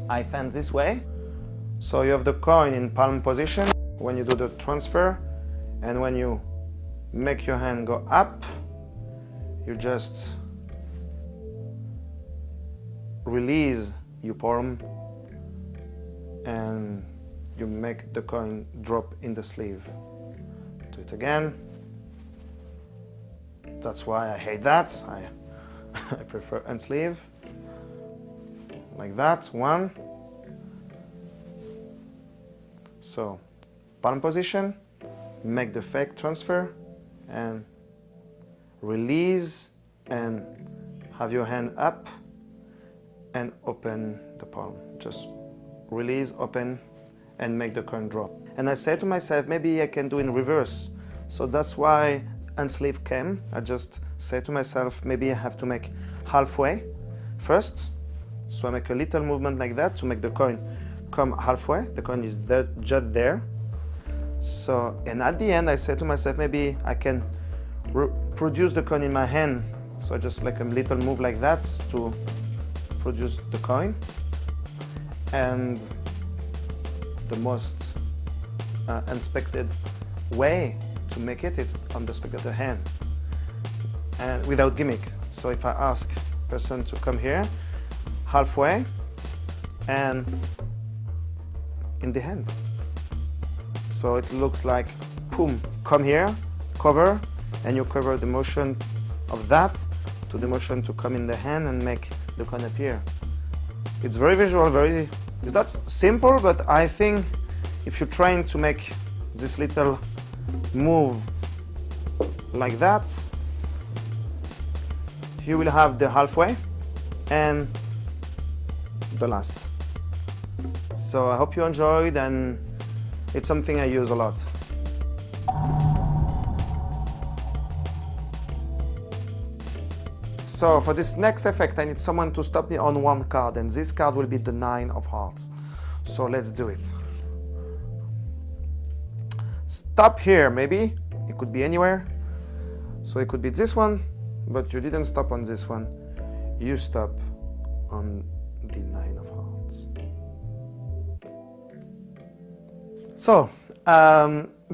I fan this way. So you have the coin in palm position when you do the transfer, and when you make your hand go up, you just release your palm and you make the coin drop in the sleeve. Do it again. That's why I hate that. I prefer unsleeve. Like that, one. So, palm position, make the fake transfer and release and have your hand up and open the palm. Just release, open, and make the coin drop. And I said to myself, maybe I can do in reverse. So that's why unsleeve came. I just said to myself, maybe I have to make halfway first. So I make a little movement like that to make the coin come halfway. The coin is just there. So, and at the end I said to myself, maybe I can produce the coin in my hand. So I just like a little move like that to produce the coin. And the most unexpected way to make it is on the spectator hand and without gimmick. So if I ask person to come here halfway and in the hand, so it looks like boom, come here, cover, and you cover the motion of that to the motion to come in the hand and make the coin appear. It's very visual, it's not simple, but I think if you train to make this little move like that, you will have the halfway and the last. So I hope you enjoyed, and it's something I use a lot. So for this next effect, I need someone to stop me on one card, and this card will be the 9 of hearts. So let's do it. Stop here, maybe. It could be anywhere. So it could be this one, but you didn't stop on this one. You stop on the 9 of hearts. So,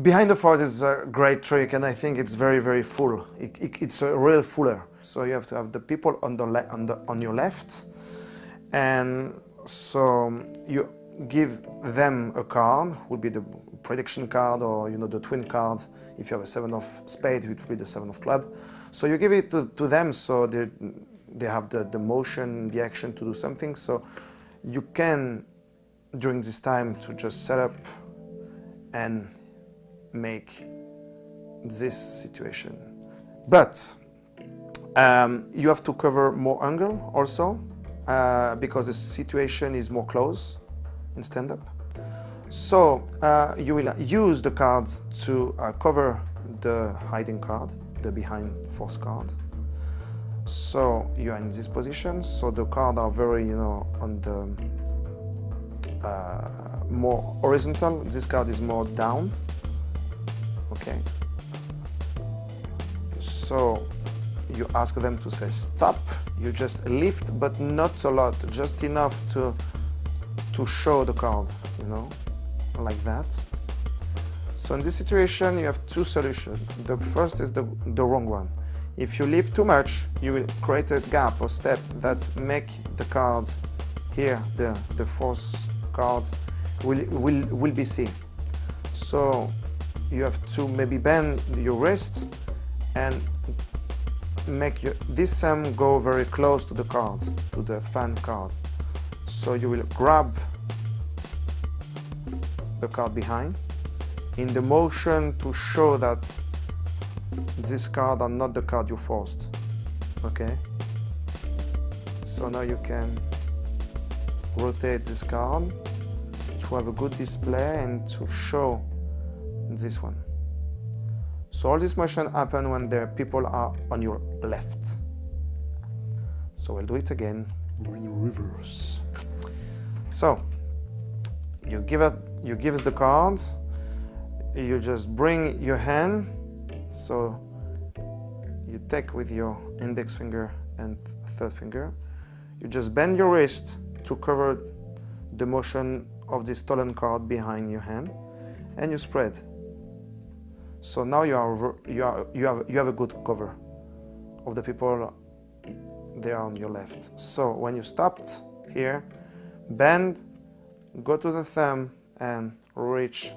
behind the force is a great trick, and I think it's very, very full. It's a real fuller. So you have to have the people on your left, and so you give them a card, would be the prediction card, or the twin card. If you have a 7 of spade, it would be the 7 of club. So you give it to them, so they have the motion, the action to do something. So you can, during this time, to just set up and make this situation. But you have to cover more angle also, because the situation is more close in stand-up. So you will use the cards to cover the hiding card, the behind force card. So you are in this position, so the cards are very, on the more horizontal. This card is more down. Okay. So you ask them to say stop. You just lift, but not a lot, just enough to show the card, like that. So in this situation, you have two solutions. The first is the wrong one. If you lift too much, you will create a gap or step that make the cards here, the force card, will be seen. So you have to maybe bend your wrist and make this thumb go very close to the card, to the fan card. So you will grab the card behind in the motion to show that this card are not the card you forced. Okay? So now you can rotate this card to have a good display and to show this one. So all this motion happen when the people are on your left. So we'll do it again in reverse. So you give us the cards. You just bring your hand. So you take with your index finger and third finger. You just bend your wrist to cover the motion of this stolen card behind your hand, and you spread. So now you have a good cover of the people there on your left. So when you stopped here, bend, go to the thumb and reach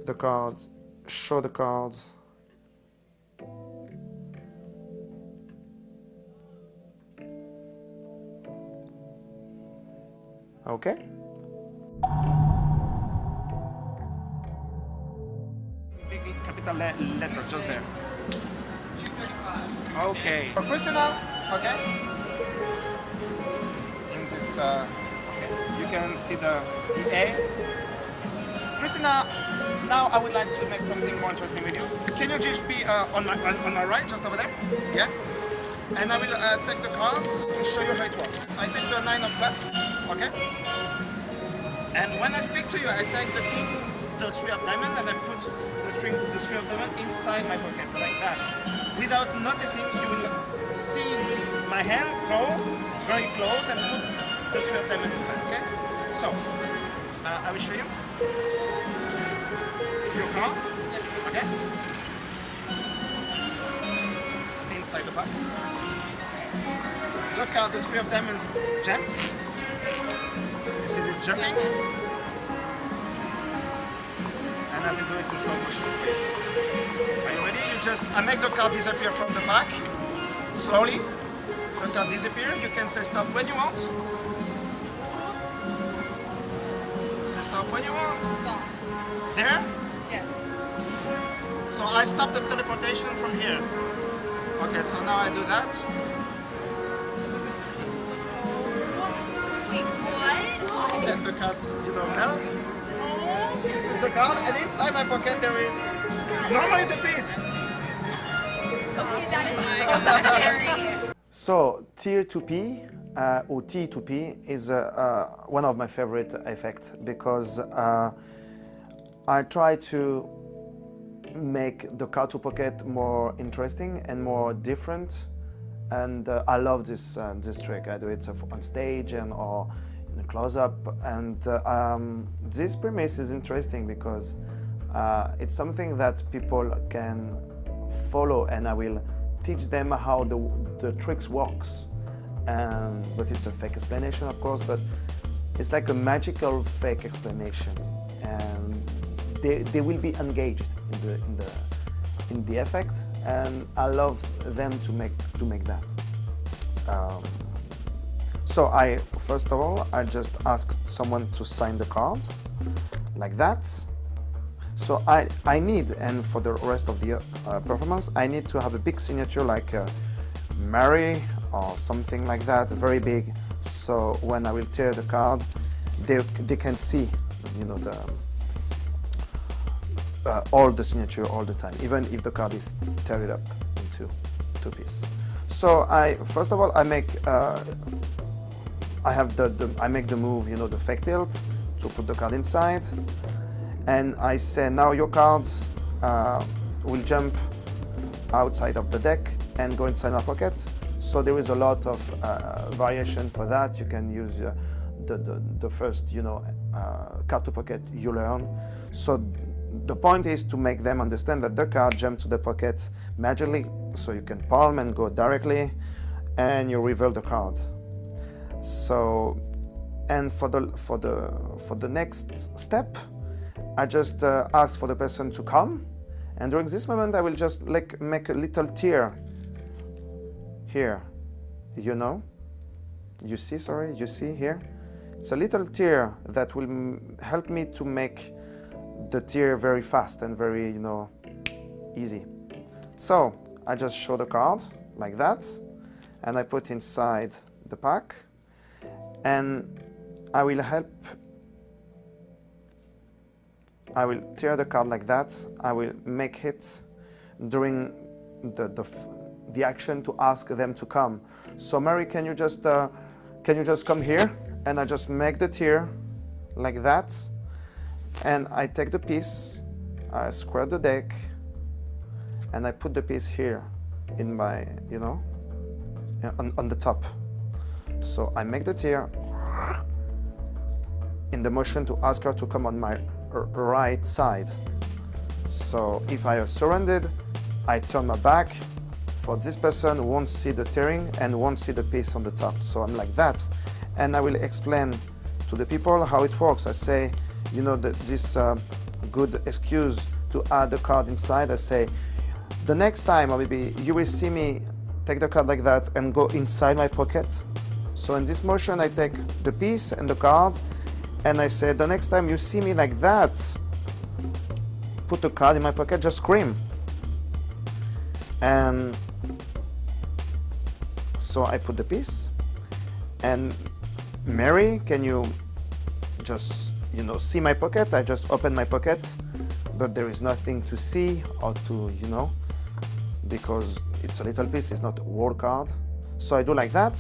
the cards, show the cards. Okay?
Big capital letter just there. Okay. For Christina, okay. In this, okay, you can see the A. Christina, now I would like to make something more interesting with you. Can you just be on my right, just over there? Yeah. And I will take the cards to show you how it works. I take the 9 of clubs, okay? And when I speak to you, I take the king, the 3 of diamonds, and I put the 3 of diamonds inside my pocket, like that. Without noticing, you will see my hand go very close and put the 3 of diamonds inside, okay? So, I will show you your card, okay? Inside the pack. The card, the 3 of diamonds, jump. You see this jumping? And I will do it in slow motion for you. Are you ready? I make the card disappear from the pack. Slowly. The card disappear. You can say stop when you want. Say stop when you want.
Stop.
There?
Yes.
I stop the teleportation from here. Okay, so now I do that.
Wait, what?
And the card, melt. This is the card, and inside my pocket there is normally the piece.
Okay, that is scary.
So tier 2P or T2P is one of my favorite effects because I try to make the card to pocket more interesting and more different, and I love this trick. I do it on stage and or in a close-up, and this premise is interesting because it's something that people can follow, and I will teach them how the tricks works. But it's a fake explanation, of course, but it's like a magical fake explanation, and they will be engaged in the effect, and I love them to make that. So first of all, I just asked someone to sign the card like that. So I need, and for the rest of the performance, I need to have a big signature like Mary or something like that, very big. So when I will tear the card, they can see, all the signature all the time, even if the card is teared up into two pieces. So first of all I make I make the move, the fake tilt to put the card inside, and I say now your cards will jump outside of the deck and go inside my pocket. So there is a lot of variation for that. You can use the first card to pocket you learn. So the point is to make them understand that the card jumps to the pocket magically, so you can palm and go directly, and you reveal the card. So, and for the next step, I just ask for the person to come, and during this moment I will just make a little tear here. You see here? It's a little tear that will help me to make the tear very fast and very, easy. So I just show the card like that, and I put inside the pack, and I will tear the card like that. I will make it during the action to ask them to come. So Mary, can you just come here? And I just make the tear like that, and I take the piece, I square the deck, and I put the piece here in my, on the top. So I make the tear in the motion to ask her to come on my right side. So if I are surrounded, I turn my back. For this person won't see the tearing and won't see the piece on the top. So I'm like that, and I will explain to the people how it works. I say, this good excuse to add the card inside. I say, the next time, or maybe you will see me take the card like that and go inside my pocket. So in this motion, I take the piece and the card, and I say, the next time you see me like that, put the card in my pocket, just scream. And so I put the piece, and Mary, can you just, see my pocket? I just open my pocket, but there is nothing to see or to, because it's a little piece, it's not a whole card. So I do like that.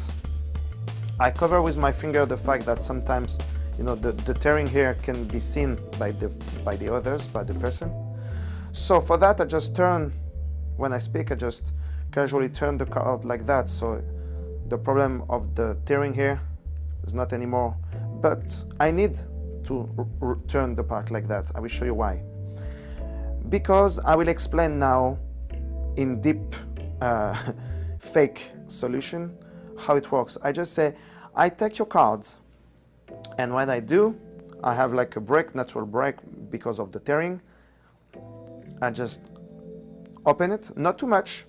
I cover with my finger the fact that sometimes, the tearing here can be seen by the others, by the person. So for that, I just turn, when I speak, I just casually turn the card like that. So the problem of the tearing here is not anymore, but I need to turn the pack like that. I will show you why. Because I will explain now in deep fake solution how it works. I just say, I take your cards, and when I do, I have like a break, natural break because of the tearing. I just open it, not too much,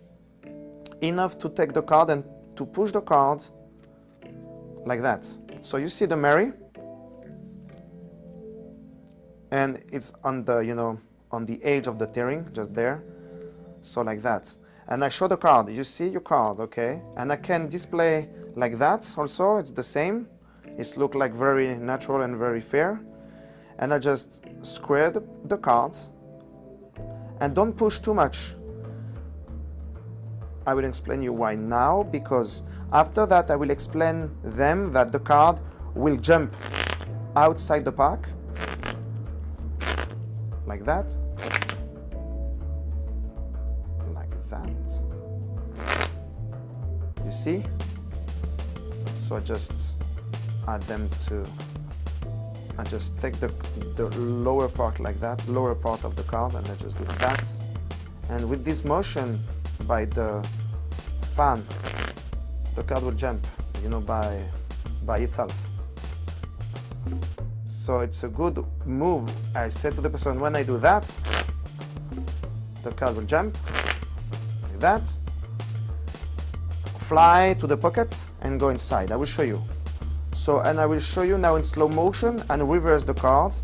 enough to take the card and to push the card like that. So you see the Mary, and it's on the, on the edge of the tearing, just there. So like that. And I show the card. You see your card, okay? And I can display like that also. It's the same. It looks like very natural and very fair. And I just square the cards. And don't push too much. I will explain you why now, because after that I will explain them that the card will jump outside the pack, like that, like that. You see? So I just add them to, I just take the lower part like that, lower part of the card, and I just do that. And with this motion by the fan, the card will jump, you know, by itself. So it's a good move. I say to the person, when I do that, the card will jump, like that, fly to the pocket and go inside. I will show you. So, and I will show you now in slow motion and reverse the card.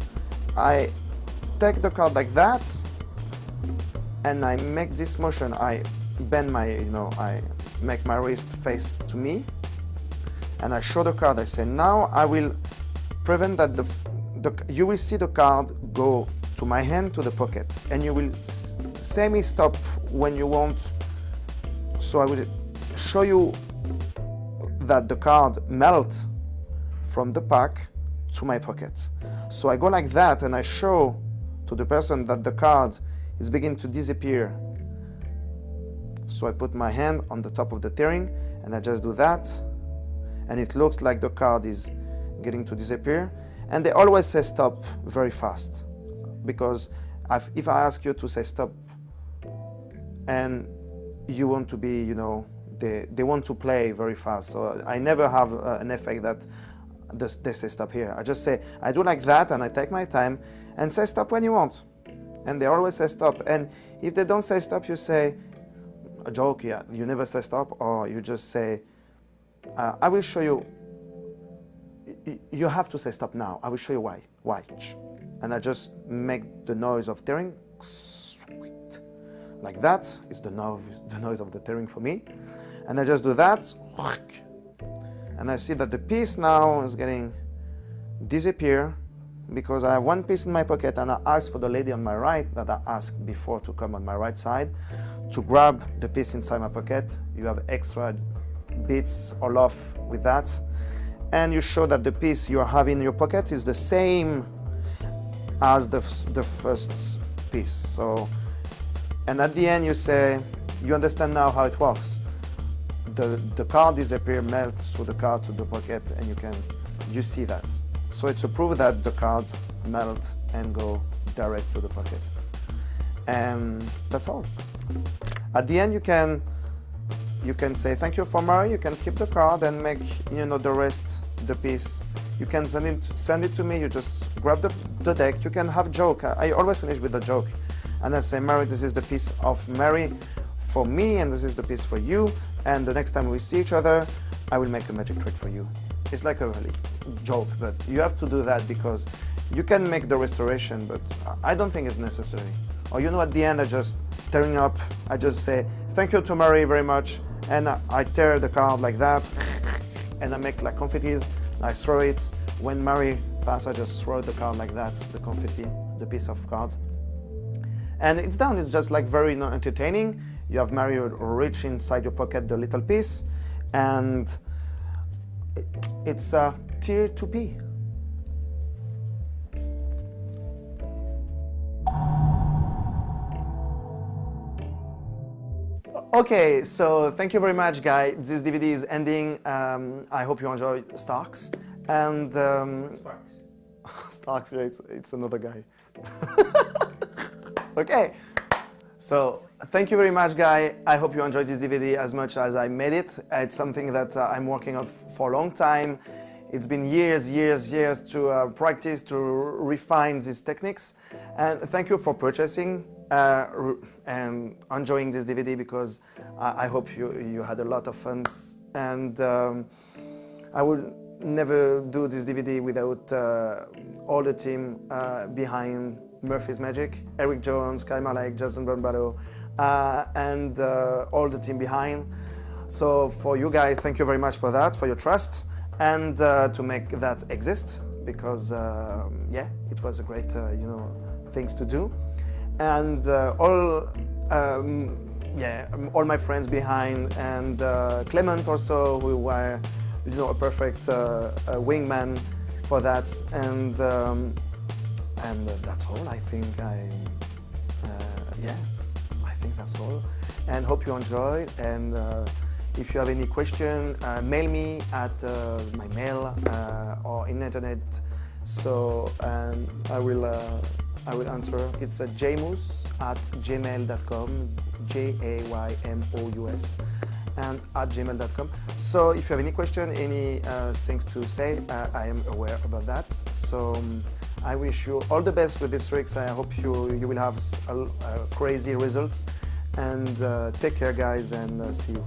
I take the card like that, and I make this motion. I bend my, I make my wrist face to me, and I show the card. I say, now I will prevent that you will see the card go to my hand to the pocket, and you will semi-stop when you want. So I will show you that the card melts from the pack to my pocket. So I go like that, and I show to the person that the card is beginning to disappear. So I put my hand on the top of the tearing, and I just do that, and it looks like the card is getting to disappear. And they always say stop very fast, because if I ask you to say stop and you want to be, they want to play very fast. So I never have an effect that they say stop here. I just say, I do like that, and I take my time and say stop when you want. And they always say stop. And if they don't say stop, you say a joke, yeah, you never say stop, or you just say, I will show you. You have to say stop now. I will show you why. Watch. And I just make the noise of tearing. Like that. It's the noise of the tearing for me. And I just do that. And I see that the piece now is getting disappear, because I have one piece in my pocket, and I ask for the lady on my right that I asked before to come on my right side to grab the piece inside my pocket. You have extra bits or loaf with that. And you show that the piece you are having in your pocket is the same as the first piece. So, and at the end you say, you understand now how it works. The card disappears, melts through the card to the pocket, and you see that. So it's a proof that the cards melt and go direct to the pocket. And that's all. At the end you can say thank you for Mary. You can keep the card and make the rest, the piece. You can send it to me. You just grab the deck. You can have joke. I always finish with a joke, and I say, Mary, this is the piece of Mary for me, and this is the piece for you. And the next time we see each other, I will make a magic trick for you. It's like a really joke, but you have to do that because you can make the restoration, but I don't think it's necessary. Or at the end I just tearing up. I just say thank you to Mary very much. And I tear the card like that, and I make like confettis. I throw it. When Mary passes, I just throw the card like that, the confetti, the piece of cards. And it's done. It's just like very entertaining. You have Mary reach inside your pocket the little piece, and it's a tier to P. Okay, so thank you very much, guys. This DVD is ending. I hope you enjoy Starks. And
Sparks.
Starks, yeah, it's another guy. Okay, so thank you very much, guys. I hope you enjoyed this DVD as much as I made it. It's something that I'm working on for a long time. It's been years to practice, to refine these techniques. And thank you for purchasing and enjoying this DVD, because I hope you had a lot of fun. And I would never do this DVD without all the team behind Murphy's Magic: Eric Jones, Kai Malek, Jason Bombado, and all the team behind. So for you guys, thank you very much for that, for your trust, and to make that exist, because yeah, it was a great things to do. And all my friends behind, and Clement also, who were a perfect wingman for that, and that's all. I think I think that's all, and hope you enjoyed. And if you have any question, mail me at my mail or in internet. So I will answer. It's jaymous@gmail.com, JAYMOUS, and @gmail.com. So if you have any question, any things to say, I am aware about that. So I wish you all the best with these tricks. I hope you will have crazy results. And take care, guys, and see you.